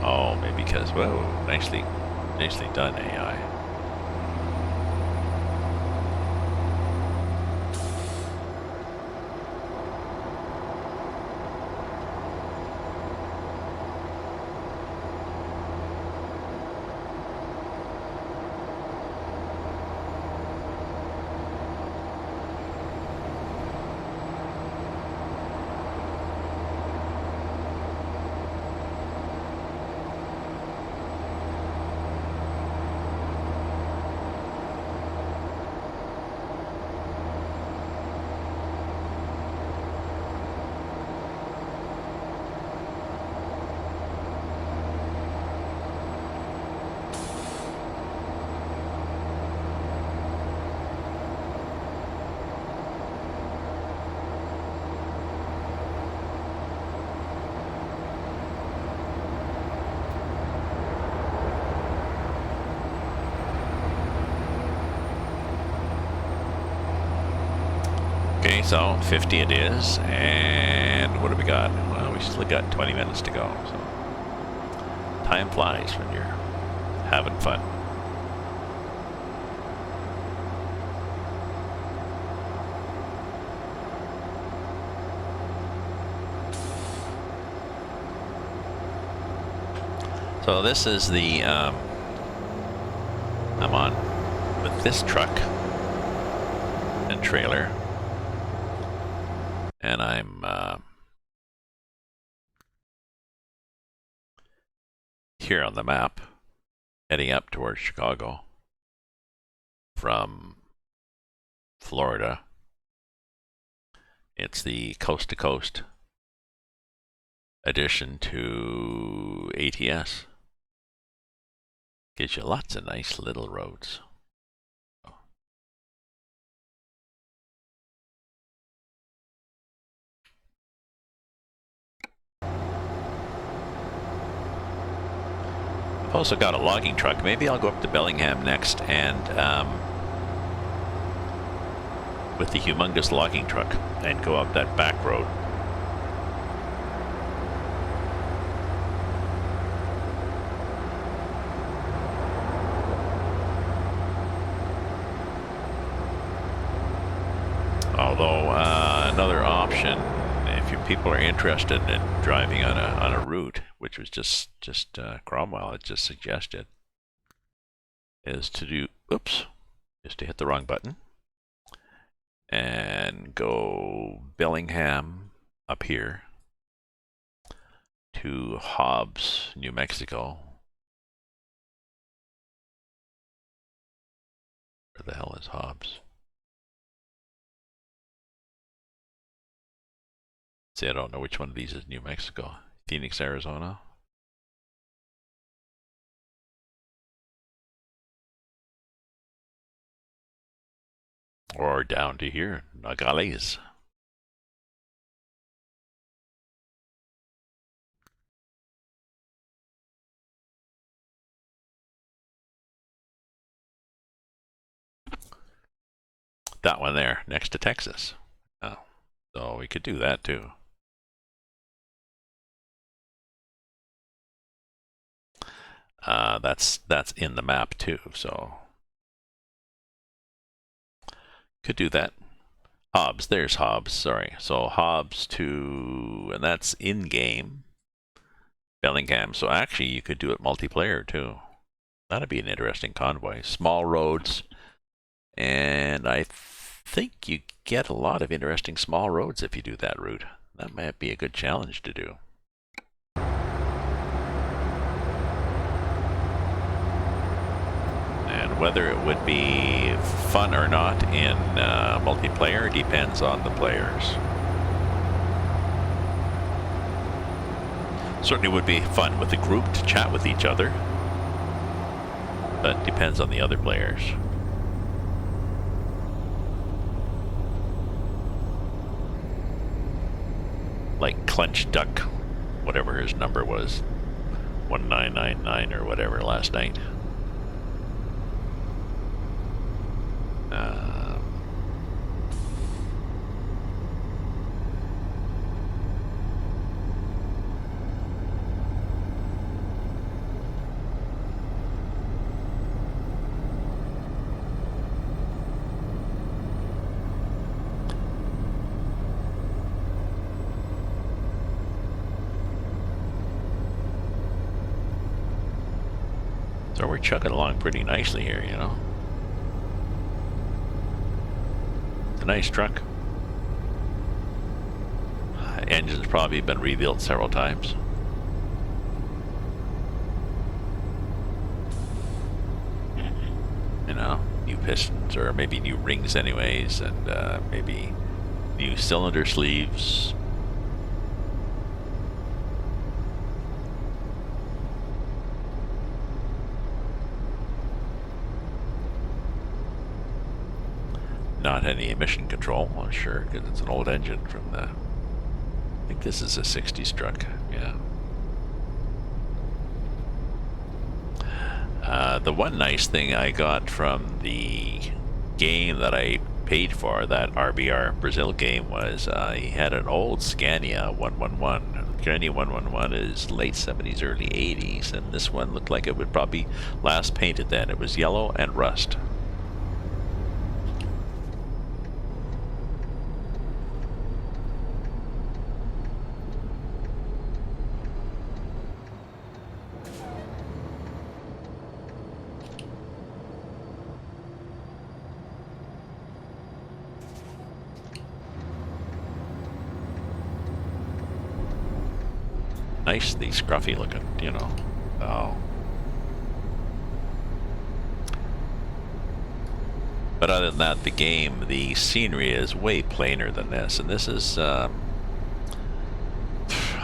Oh, maybe because, whoa, nicely done, AI. Okay, so 50 it is, and what do we got? Well, we still got 20 minutes to go, so time flies when you're having fun. So this is the, I'm on with this truck and trailer. And I'm here on the map, heading up towards Chicago from Florida. It's the coast-to-coast addition to ATS. Gives you lots of nice little roads. I've also got a logging truck. Maybe I'll go up to Bellingham next and with the humongous logging truck and go up that back road. Although another option, if you people are interested in driving on a route, which was just Cromwell had just suggested, is to do, oops, just to hit the wrong button, and go Bellingham up here to Hobbs, New Mexico, Where the hell is Hobbs? See, I don't know which one of these is New Mexico. Phoenix, Arizona. Or down to here, Nogales. That one there, next to Texas. Oh, so we could do that too. That's in the map too, so could do that. Hobbs, there's Hobbs, sorry. So Hobbs to, and that's in-game. Bellingham, so actually you could do it multiplayer too. That'd be an interesting convoy. Small roads, and I think you get a lot of interesting small roads if you do that route. That might be a good challenge to do. And whether it would be fun or not in multiplayer depends on the players. Certainly would be fun with the group to chat with each other, but depends on the other players. Like Clench Duck, whatever his number was, 1999 or whatever last night. So we're chugging along pretty nicely here, you know. It's a nice truck. Engine's probably been rebuilt several times. You know, new pistons, or maybe new rings anyways, and maybe new cylinder sleeves. Not any emission control, I'm sure, because it's an old engine from the, I think this is a 60s truck, yeah. The one nice thing I got from the game that I paid for, that RBR Brazil game, was he had an old Scania 111. Scania 111 is late 70s, early 80s, and this one looked like it would probably last painted then. It was yellow and rust. Nice, the scruffy looking, you know. Oh. But other than that, the game, the scenery is way plainer than this. And this is, I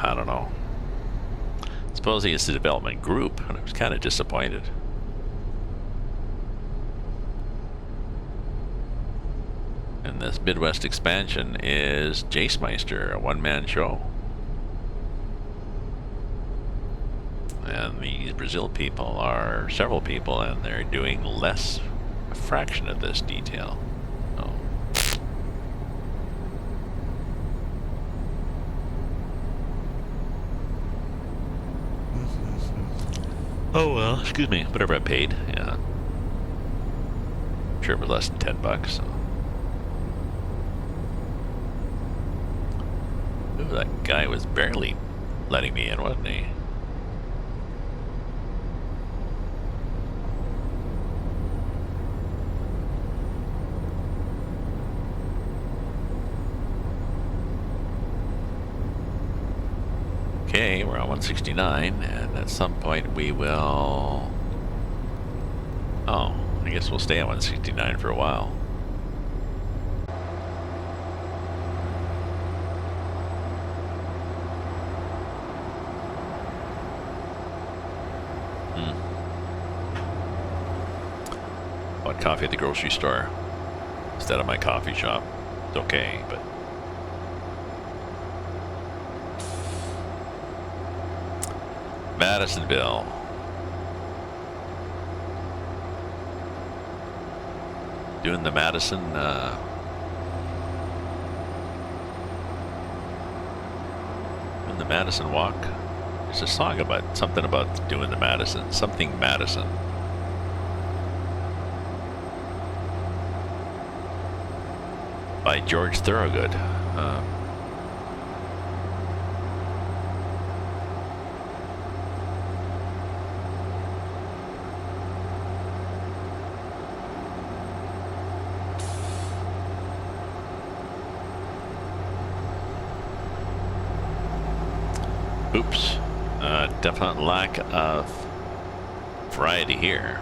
don't know. Supposedly it's the development group, and I was kind of disappointed. And this Midwest expansion is Jacemeister, a one-man show. And these Brazil people are several people, and they're doing a fraction of this detail. Oh. Oh well, excuse me, whatever I paid, yeah. I'm sure it was less than $10, so. Ooh, that guy was barely letting me in, wasn't he? Okay, we're on 169, and at some point we will... Oh, I guess guess we'll stay at 169 for a while. Bought coffee at the grocery store instead of my coffee shop. It's okay, but Madisonville. Doing the Madison, doing the Madison walk. There's a song about something about doing the Madison, something Madison. By George Thorogood. Oops. Definite lack of variety here.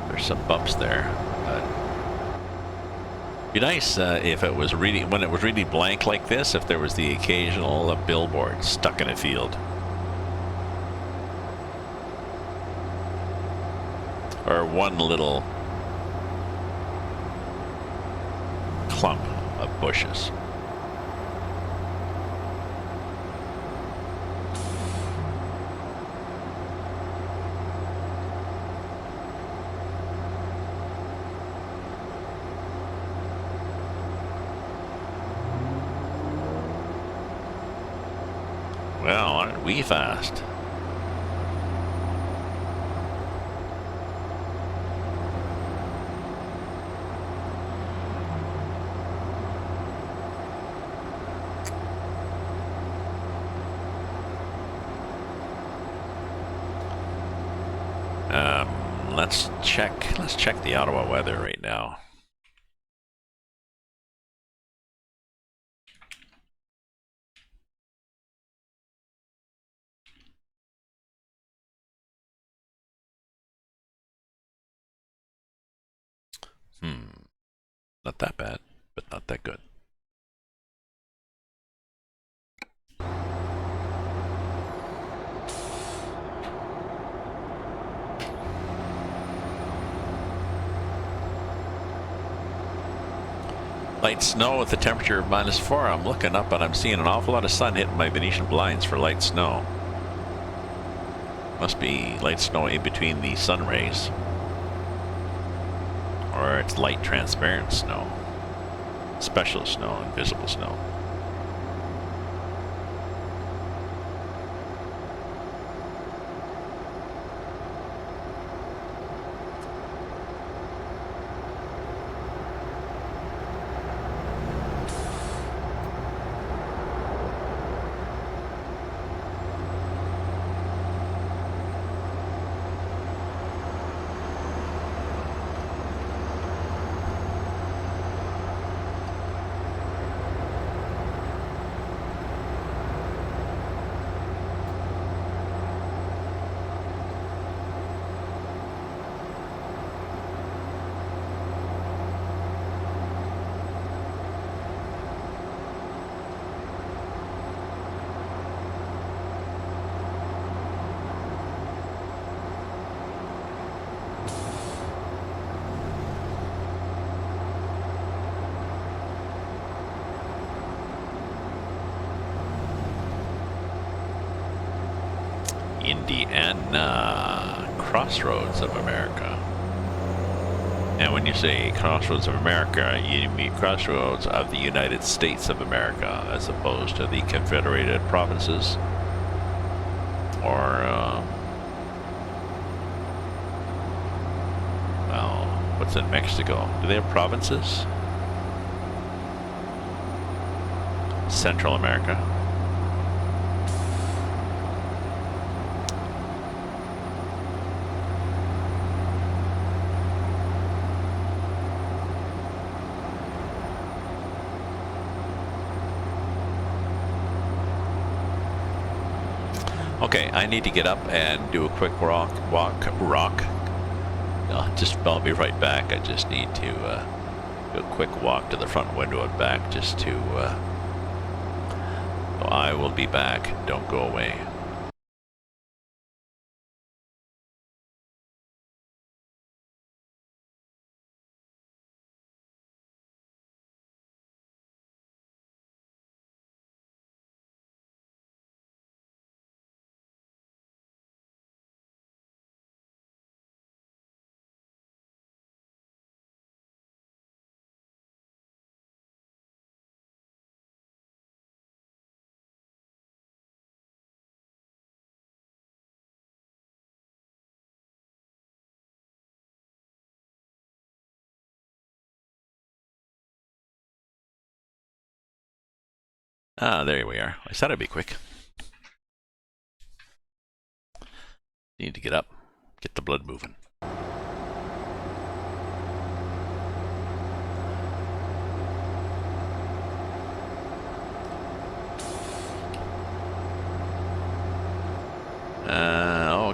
There's some bumps there. Be nice if it was really, when it was really blank like this, if there was the occasional billboard stuck in a field. Or one little clump of bushes. Well, aren't we fast? Let's check the Ottawa weather right now. Not that bad, but not that good. Light snow with the temperature of -4. I'm looking up and I'm seeing an awful lot of sun hitting my Venetian blinds for light snow. Must be light snow in between the sun rays. Or it's light transparent snow. Special snow, invisible snow. Indiana, crossroads of America. And when you say crossroads of America, you mean crossroads of the United States of America, as opposed to the Confederated Provinces, or well, what's in Mexico? Do they have provinces? Central America. Okay, I need to get up and do a quick walk. I'll be right back. I just need to do a quick walk to the front window and back just to... So I will be back. Don't go away. Ah, there we are. I said I'd be quick. Need to get up, get the blood moving.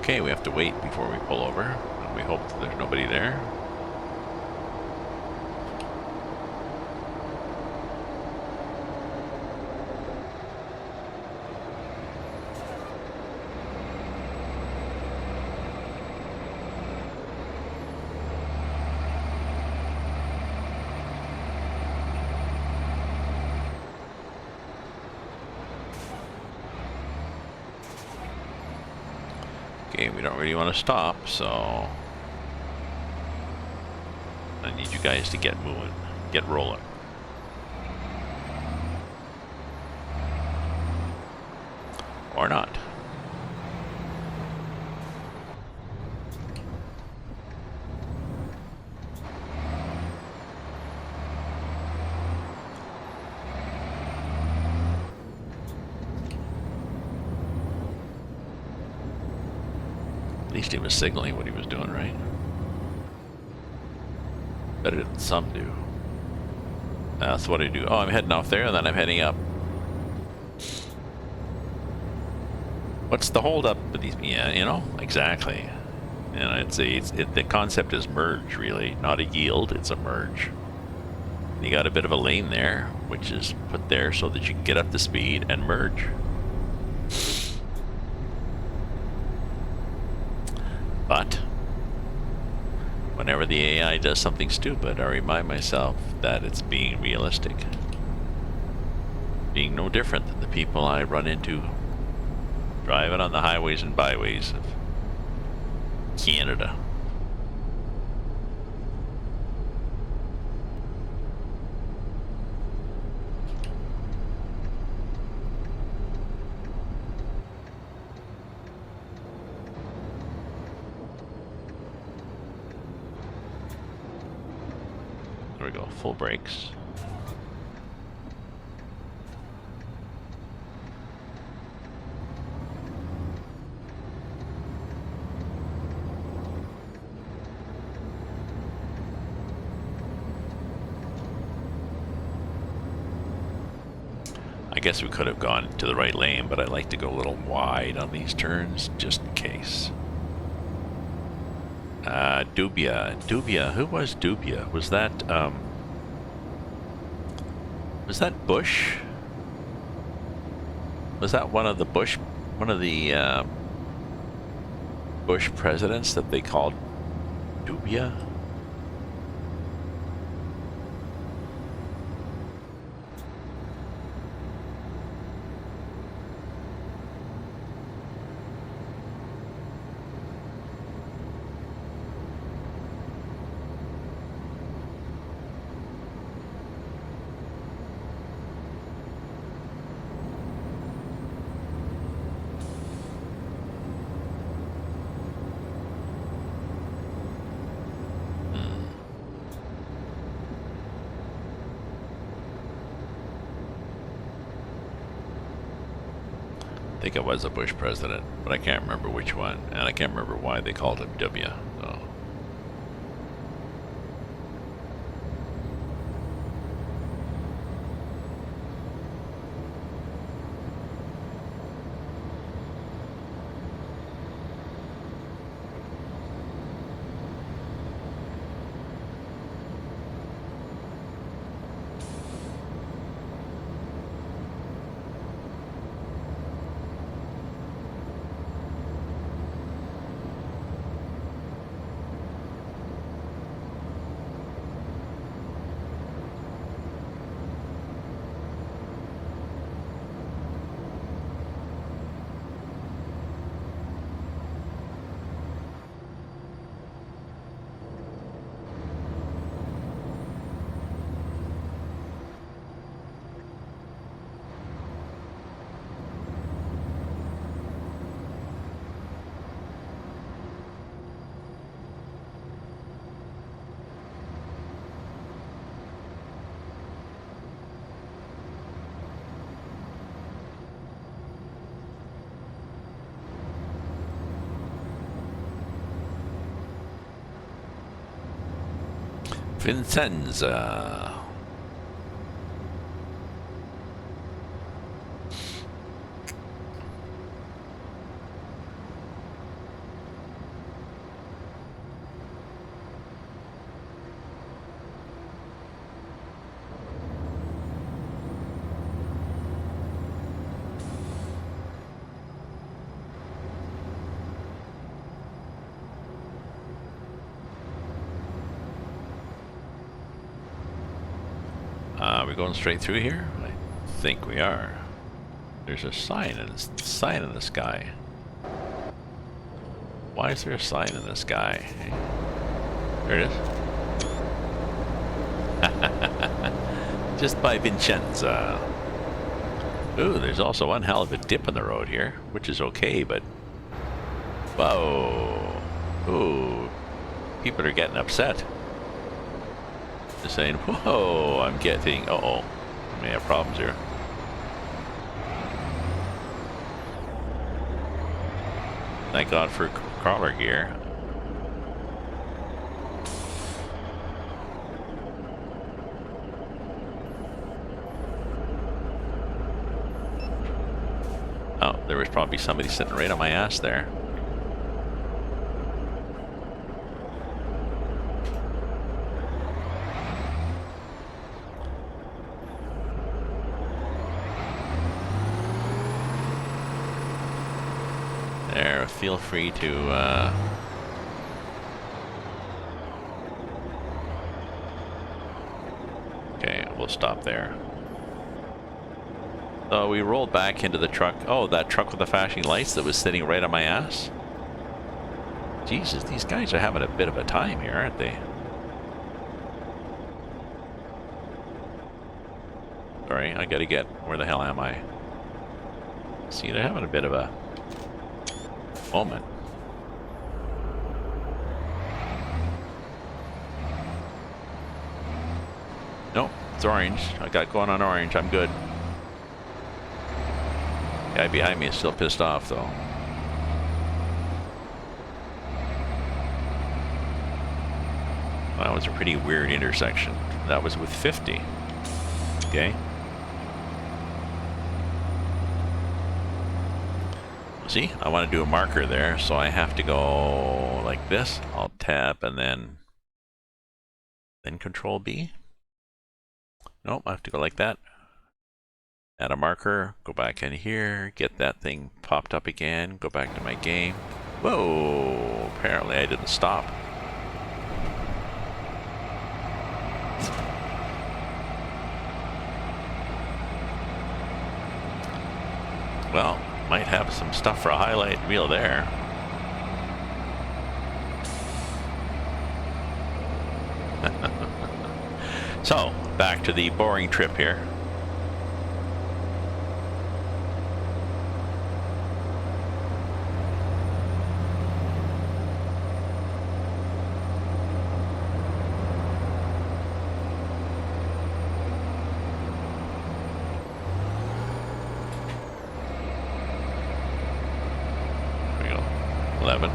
Okay, we have to wait before we pull over. And we hope that there's nobody there. Okay, we don't really want to stop, so I need you guys to get moving, get rolling. Or not. At least he was signaling what he was doing, right? Better than some do. That's what I do. Oh, I'm heading off there, and then I'm heading up. What's the holdup with these? Yeah, you know, exactly. You know, the concept is merge, really, not a yield. It's a merge. You got a bit of a lane there, which is put there so that you can get up to speed and merge. But whenever the AI does something stupid, I remind myself that it's being realistic. Being no different than the people I run into driving on the highways and byways of Canada. There we go, full brakes. I guess we could have gone to the right lane, but I like to go a little wide on these turns, just in case. Dubia. Who was Dubia? Was that Bush? Was that one of the Bush presidents that they called Dubia? I think it was a Bush president, but I can't remember which one, and I can't remember why they called him W. So. Vincenza. Are we going straight through here? I think we are. There's a sign in the sky. Why is there a sign in the sky? There it is. Just by Vincenza. Ooh, there's also one hell of a dip in the road here, which is okay, but... Whoa. Ooh. People are getting upset. They're saying, whoa, I'm getting... Uh-oh. I may have problems here. Thank God for crawler gear. Oh, there was probably somebody sitting right on my ass there. There, feel free to okay, we'll stop there. So we rolled back into the truck. Oh, that truck with the flashing lights that was sitting right on my ass. Jesus, these guys are having a bit of a time here, aren't they? Sorry, I gotta get... Where the hell am I? See, they're having a bit of a moment. Nope, it's orange. I got going on orange. I'm good. Guy behind me is still pissed off, though. That was a pretty weird intersection. That was with 50. Okay. See, I want to do a marker there, so I have to go like this. I'll tap and then Control B. Nope, I have to go like that. Add a marker, go back in here, get that thing popped up again, go back to my game. Whoa, apparently I didn't stop. Well, might have some stuff for a highlight reel there. So, back to the boring trip here. There we go. 11.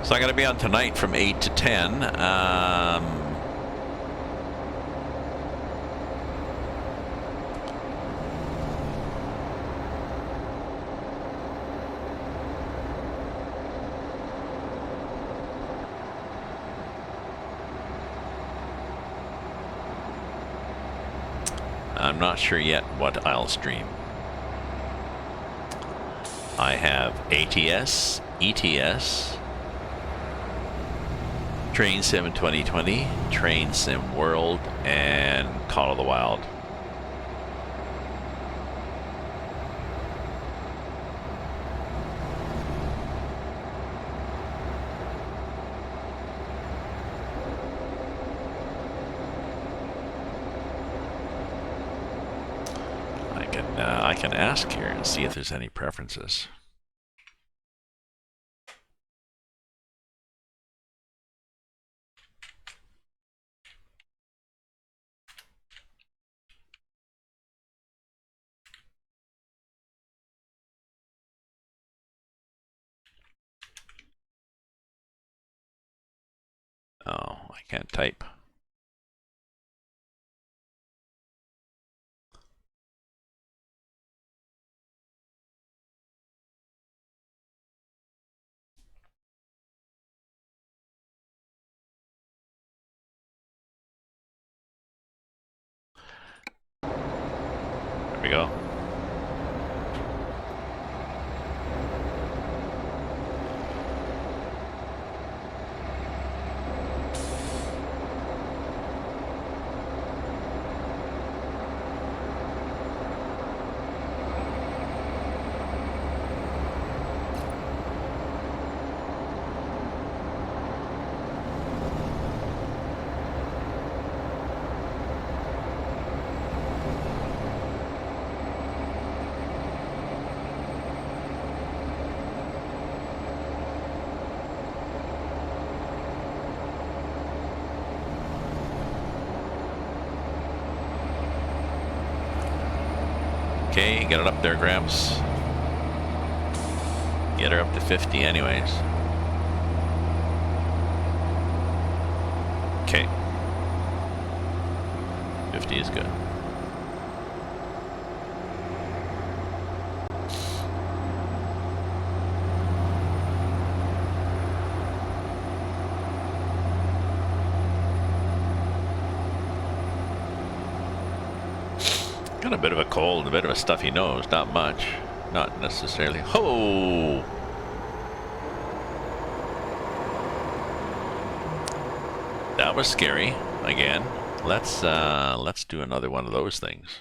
So I'm going to be on tonight from 8 to 10. I'm not sure yet what I'll stream. I have ATS, ETS, Train Sim 2020, Train Sim World, and Call of the Wild. I can I can ask here and see if there's any preferences. Oh, I can't type. There we go. Okay, get it up there, Gramps. Get her up to 50 anyways. Okay. 50 is good. Got a bit of a cold, a bit of a stuffy nose, not much. Not necessarily. Ho! That was scary. Again, let's do another one of those things.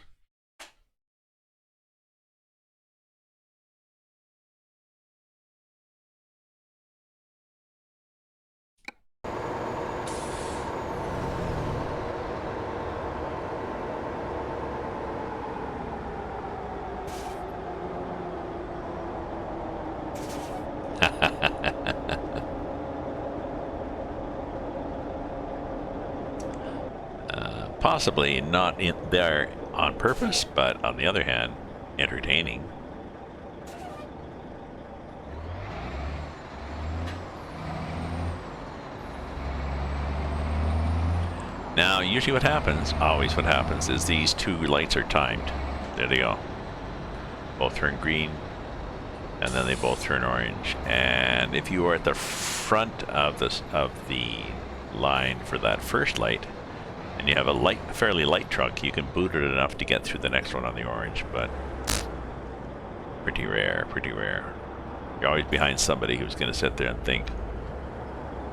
Possibly not in there on purpose, but on the other hand, entertaining. Now, usually what happens, always what happens, is these two lights are timed. There they go. Both turn green, and then they both turn orange. And if you are at the front of the line for that first light, and you have a fairly light truck, you can boot it enough to get through the next one on the orange, but pretty rare, pretty rare. You're always behind somebody who's going to sit there and think,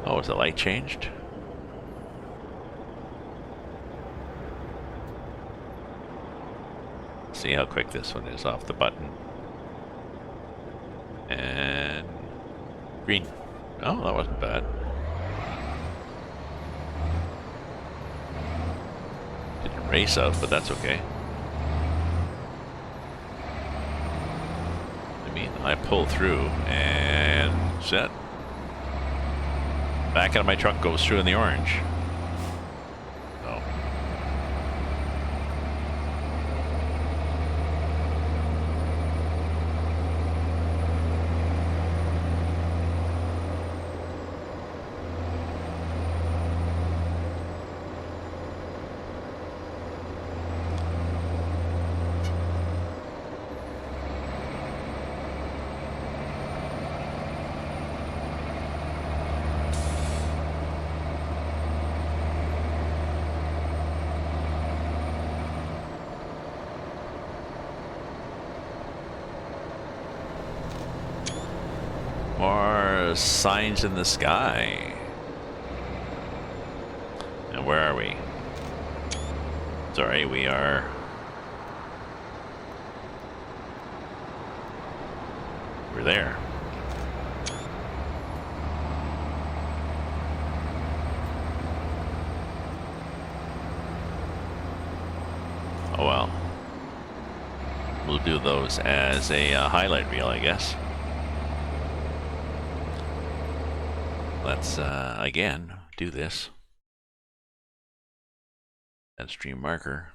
oh, is the light changed? See how quick this one is off the button. And green. Oh, that wasn't bad. Didn't race out, but that's okay. I mean, I pull through and set. Back out of my truck goes through in the orange. So. More signs in the sky. And where are we? Sorry, we are... We're there. Oh well. we'll do those as a highlight reel, I guess. Let's again do this. That stream marker.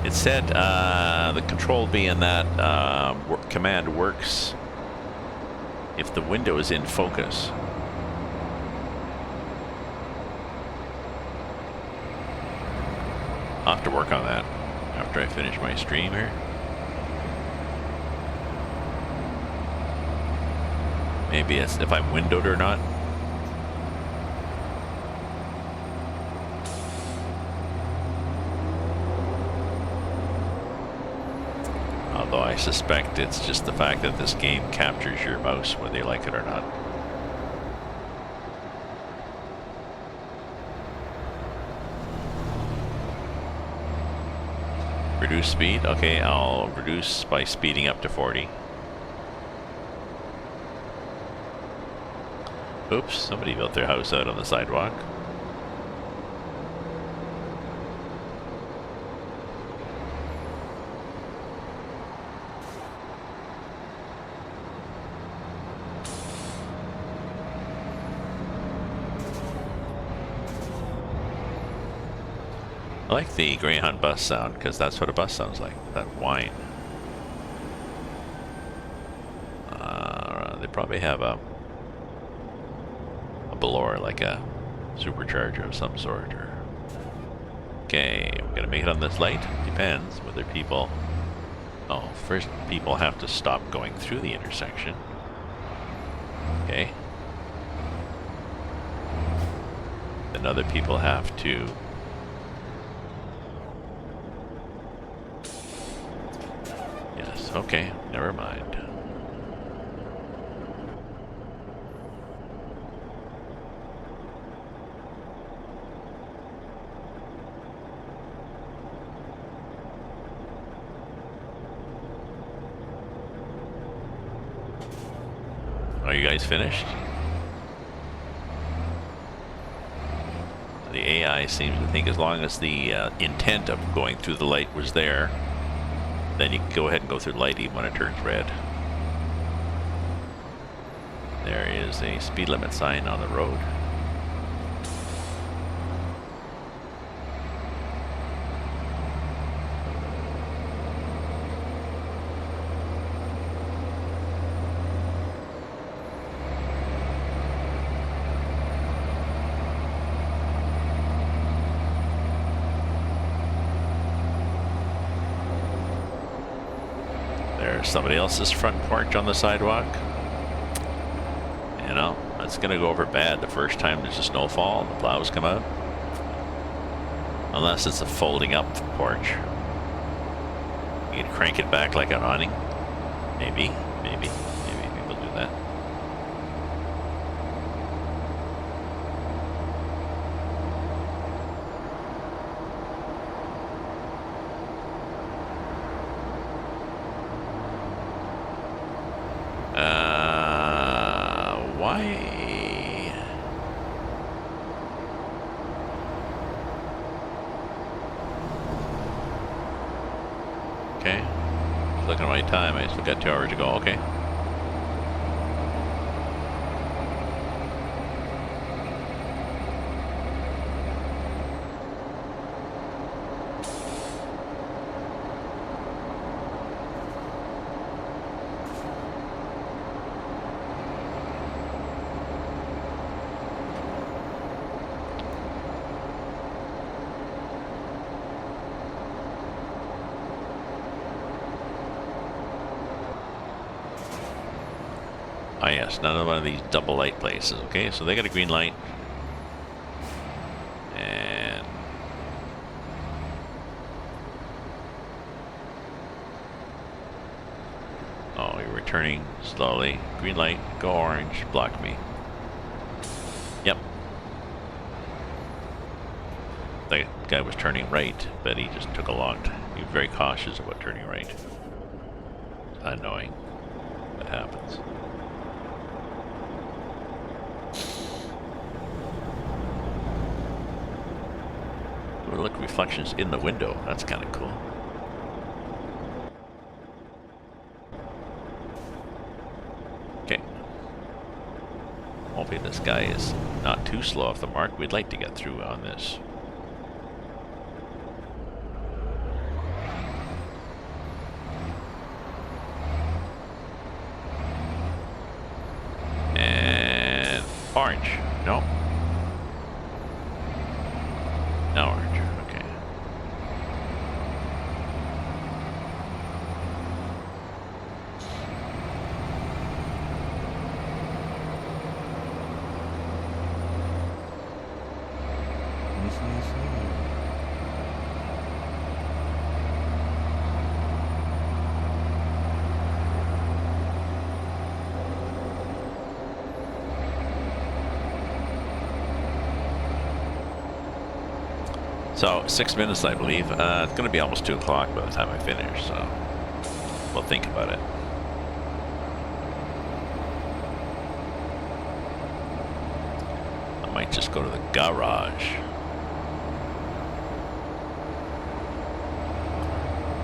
It said the control being that command works if the window is in focus. I'll have to work on that after I finish my stream here. Maybe it's if I'm windowed or not. Although I suspect it's just the fact that this game captures your mouse whether you like it or not. Reduce speed? Okay, I'll reduce by speeding up to 40. Oops, somebody built their house out on the sidewalk. I like the Greyhound bus sound because that's what a bus sounds like, that whine. They probably have a blower, like a supercharger of some sort. Or okay, we're gonna make it on this light. Depends whether people. Oh, first people have to stop going through the intersection. Okay. Then other people have to. Yes. Okay. Never mind. Are you guys finished? The AI seems to think as long as the intent of going through the light was there, then you can go ahead and go through the light even when it turns red. There is a speed limit sign on the road. Somebody else's front porch on the sidewalk. You know, it's gonna go over bad the first time there's a snowfall and the plows come out. Unless it's a folding up porch. You can crank it back like an awning. Maybe people do that. Why? Okay. Just looking at my time. I still got 2 hours to go. Okay. Ah, yes, another one of these double light places. Okay, so they got a green light. And oh, you're returning slowly. Green light, go orange, block me. Yep. The guy was turning right, but he just took a long time. He was very cautious about turning right. Annoying. That happens. look, reflections in the window. That's kind of cool. Okay. Hopefully this guy is not too slow off the mark. We'd like to get through on this. And orange. No. No orange. Okay. So 6 minutes, I believe. It's going to be almost 2 o'clock by the time I finish, so we'll think about it. I might just go to the garage.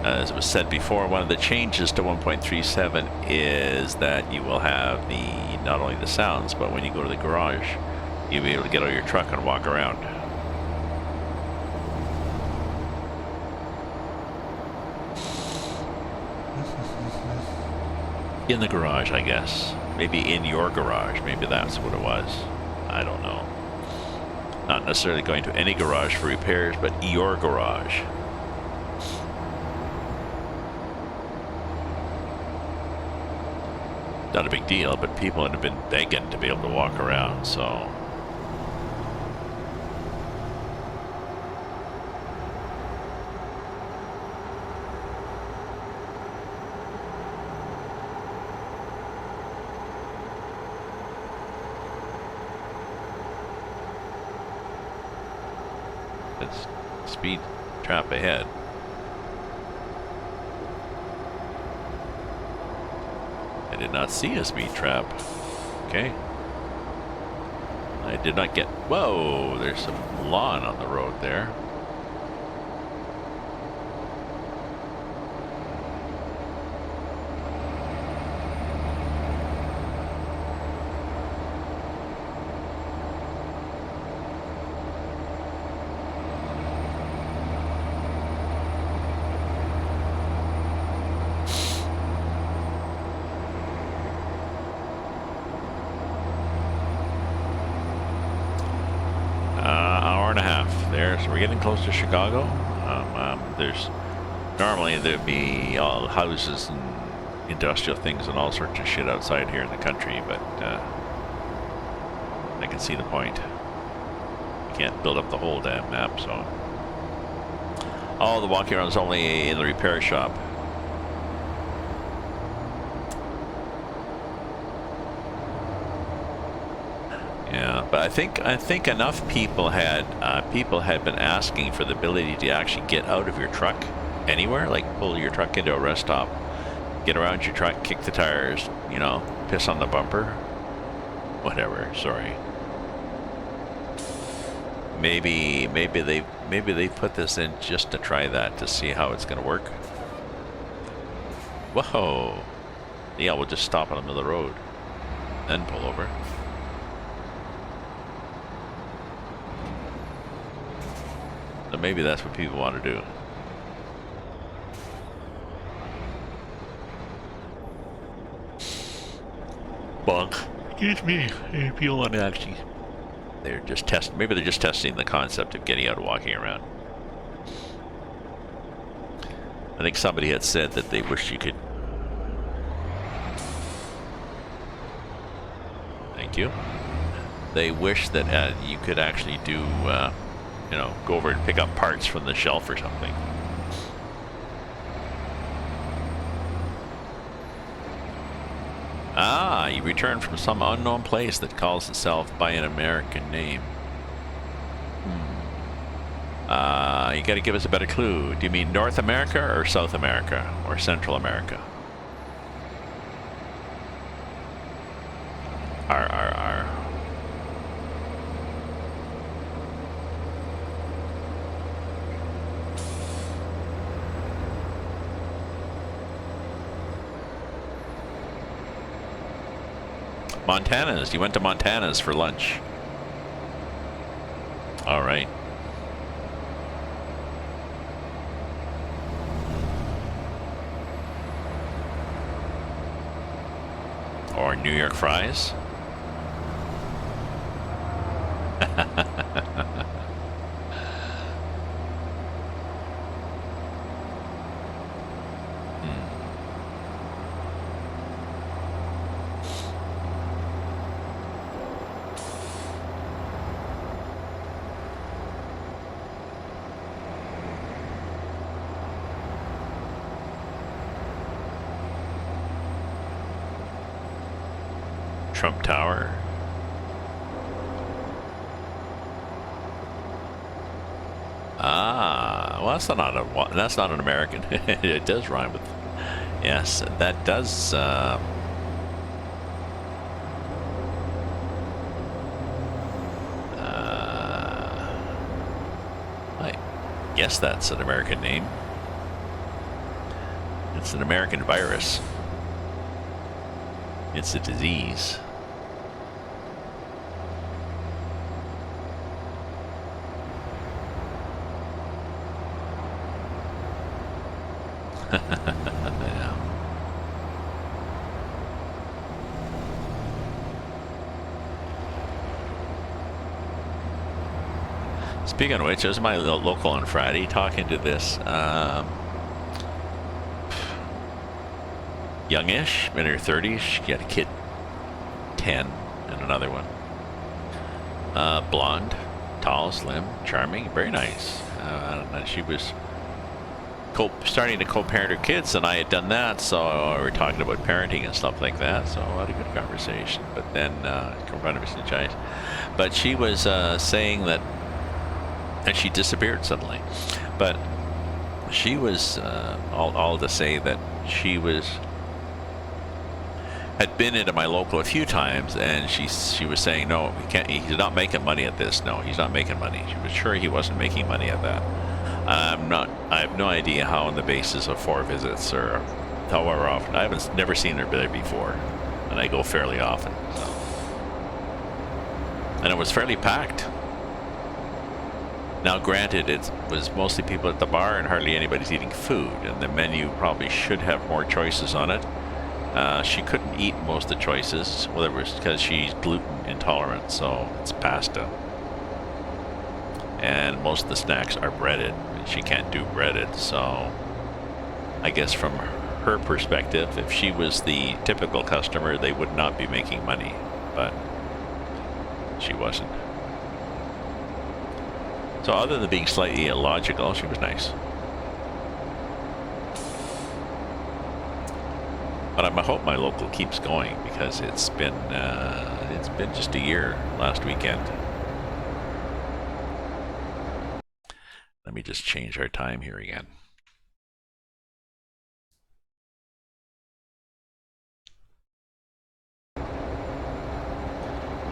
As it was said before, one of the changes to 1.37 is that you will have not only the sounds, but when you go to the garage, you'll be able to get out of your truck and walk around. In the garage, I guess. Maybe in your garage. Maybe that's what it was. I don't know. Not necessarily going to any garage for repairs, but your garage. Not a big deal, but people have been begging to be able to walk around, so... It's speed trap ahead. I did not see a speed trap. Okay. I did not get... Whoa! There's some lawn on the road there. So we're getting close to Chicago. Normally there'd be all houses and industrial things and all sorts of shit outside here in the country, but I can see the point. You can't build up the whole damn map, so. Oh, the walking around is only in the repair shop. Yeah, but I think enough people had been asking for the ability to actually get out of your truck anywhere, like pull your truck into a rest stop, get around your truck, kick the tires, you know, piss on the bumper, whatever. Sorry. Maybe they put this in just to try that, to see how it's gonna work. Whoa! Yeah, we'll just stop in the middle of the road, then pull over. So maybe that's what people want to do. Bonk. Excuse me. People want to actually... Maybe they're just testing the concept of getting out and walking around. I think somebody had said that they wish you could... Thank you. They wish that you could actually do... you know, go over and pick up parts from the shelf or something. Ah, you returned from some unknown place that calls itself by an American name. You gotta give us a better clue. Do you mean North America or South America or Central America? R. 。 . 。 . 。 . 。 . 。 . . . . . . . . . . . . . . . . . . . . . . . . . . . . . . . . . . . . . . . . 。 . . . . . . . . Montana's. You went to Montana's for lunch. All right. Or New York fries. Trump Tower. Ah, well, that's not an American. It does rhyme with. Yes, that does. I guess that's an American name. It's an American virus. It's a disease. Yeah. Speaking of which, I was my local on Friday talking to this youngish, in her 30s. She had a kid, 10, and another one. Blonde, tall, slim, charming, very nice. And she was starting to co-parent her kids, and I had done that, so we were talking about parenting and stuff like that, so I had a good conversation. But then but she was saying that, and she disappeared suddenly, but she was all to say that she had been into my local a few times, and she was saying, no, we can't, he's not making money at this. No, he's not making money. She was sure he wasn't making money at that. I have no idea how on the basis of 4 visits or however often. Never seen her there before, and I go fairly often. So. And it was fairly packed. Now granted, it was mostly people at the bar and hardly anybody's eating food, and the menu probably should have more choices on it. She couldn't eat most of the choices, well, it was because she's gluten intolerant, so it's pasta. And most of the snacks are breaded. She can't do breaded, so I guess from her perspective, if she was the typical customer, they would not be making money, but she wasn't. So other than being slightly illogical, she was nice. But I hope my local keeps going, because it's been just a year last weekend. Let me just change our time here again.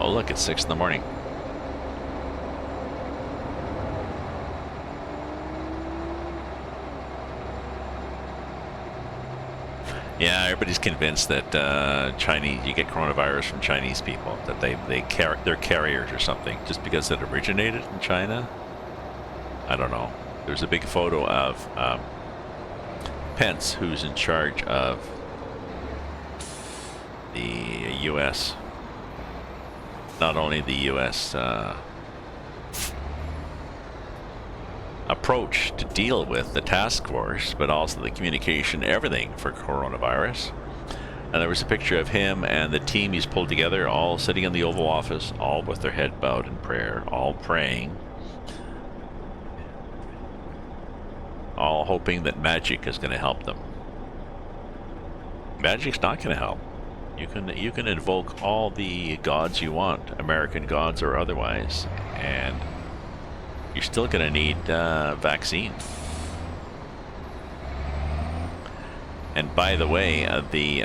Oh look, it's 6 in the morning. Yeah, everybody's convinced that you get coronavirus from Chinese people, that they're carriers or something, just because it originated in China. I don't know. There's a big photo of Pence, who's in charge of the U.S. Not only the U.S. Approach to deal with the task force, but also the communication, everything for coronavirus. And there was a picture of him and the team he's pulled together, all sitting in the Oval Office, all with their head bowed in prayer, all praying, all hoping that magic is going to help them. Magic's not going to help. You can invoke all the gods you want, American gods or otherwise, and you're still going to need vaccine. And by the way, the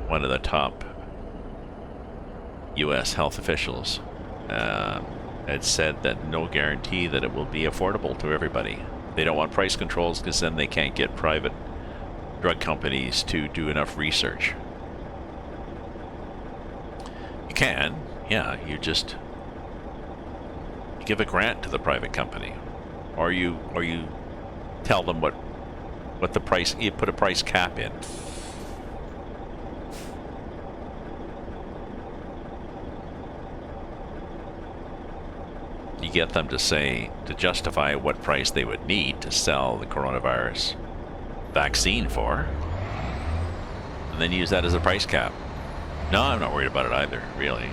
one of the top U.S. health officials had said that no guarantee that it will be affordable to everybody. They don't want price controls, because then they can't get private drug companies to do enough research. You can, yeah, you give a grant to the private company, or you tell them what the price, you put a price cap in. You get them to justify what price they would need to sell the coronavirus vaccine for, and then use that as a price cap. No, I'm not worried about it either, really.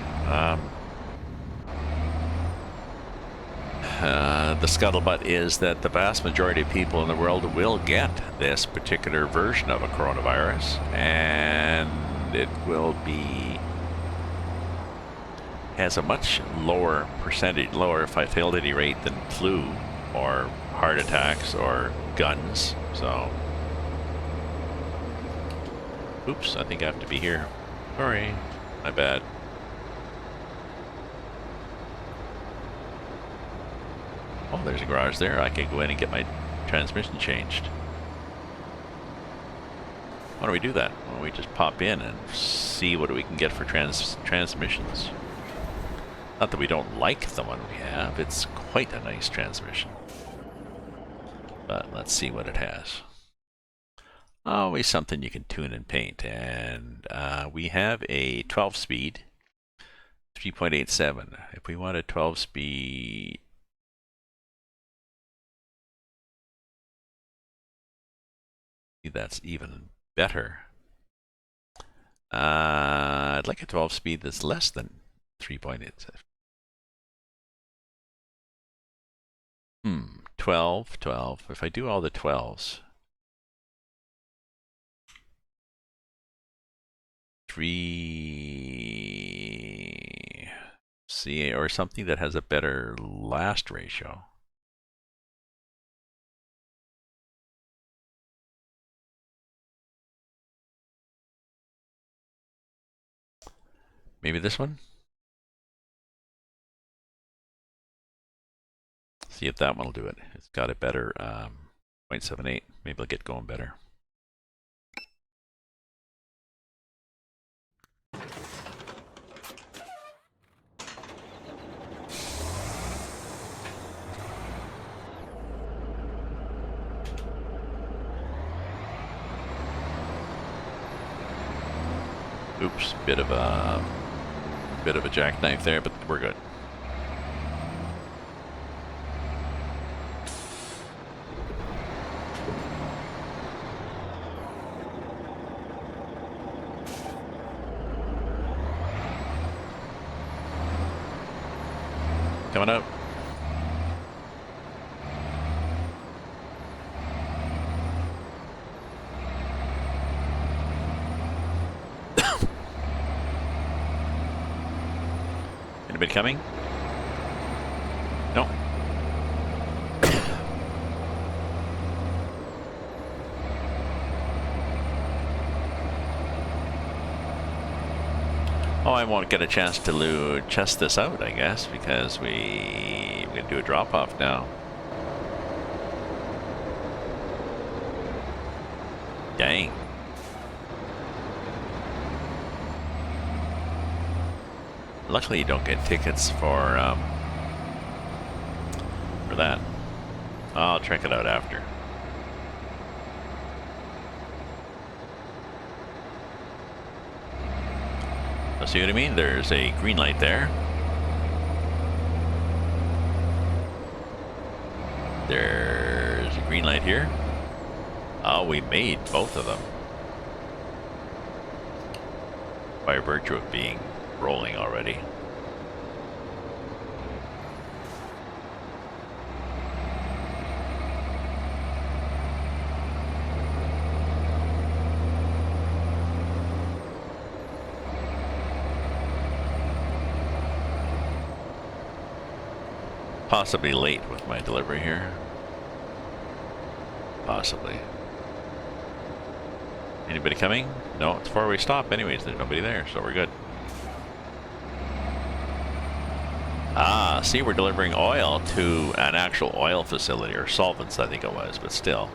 The scuttlebutt is that the vast majority of people in the world will get this particular version of a coronavirus, and it will be has a much lower fatality rate than flu or heart attacks or guns. So, oops, I think I have to be here. Sorry, my bad. Oh, there's a garage there. I can go in and get my transmission changed. Why don't we do that? Why don't we just pop in and see what we can get for transmissions? Not that we don't like the one we have. It's quite a nice transmission. But let's see what it has. Always something you can tune and paint. And we have a 12-speed 3.87. If we want a 12-speed... that's even better. I'd like a 12-speed that's less than 3.87. 12. If I do all the 12s, 3 CA or something that has a better last ratio. Maybe this one? See if that one will do it. It's got a better 0.78. Maybe it'll get going better. Oops, bit of a jackknife there, but we're good. Coming up. Anybody coming? No. Oh, I won't get a chance to test this out, I guess, because we're gonna do a drop-off now. Dang. Luckily, you don't get tickets for that. I'll check it out after. See what I mean? There's a green light there. There's a green light here. Oh, we made both of them by virtue of being rolling already. Possibly late with my delivery here. Possibly. Anybody coming? No, it's a four-way stop anyways. There's nobody there, so we're good. Ah, see, we're delivering oil to an actual oil facility, or solvents I think it was, but still.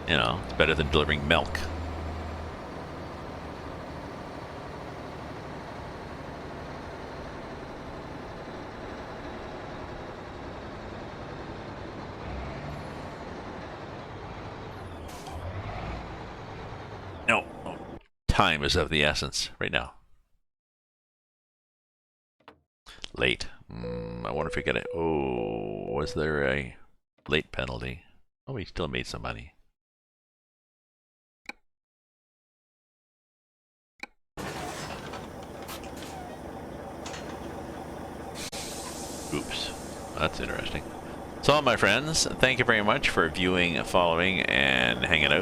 You know, it's better than delivering milk. No, time is of the essence right now. Late. I wonder if we get it. Oh, was there a late penalty? Oh, we still made some money. Oops. That's interesting. So, my friends, thank you very much for viewing, following, and hanging out.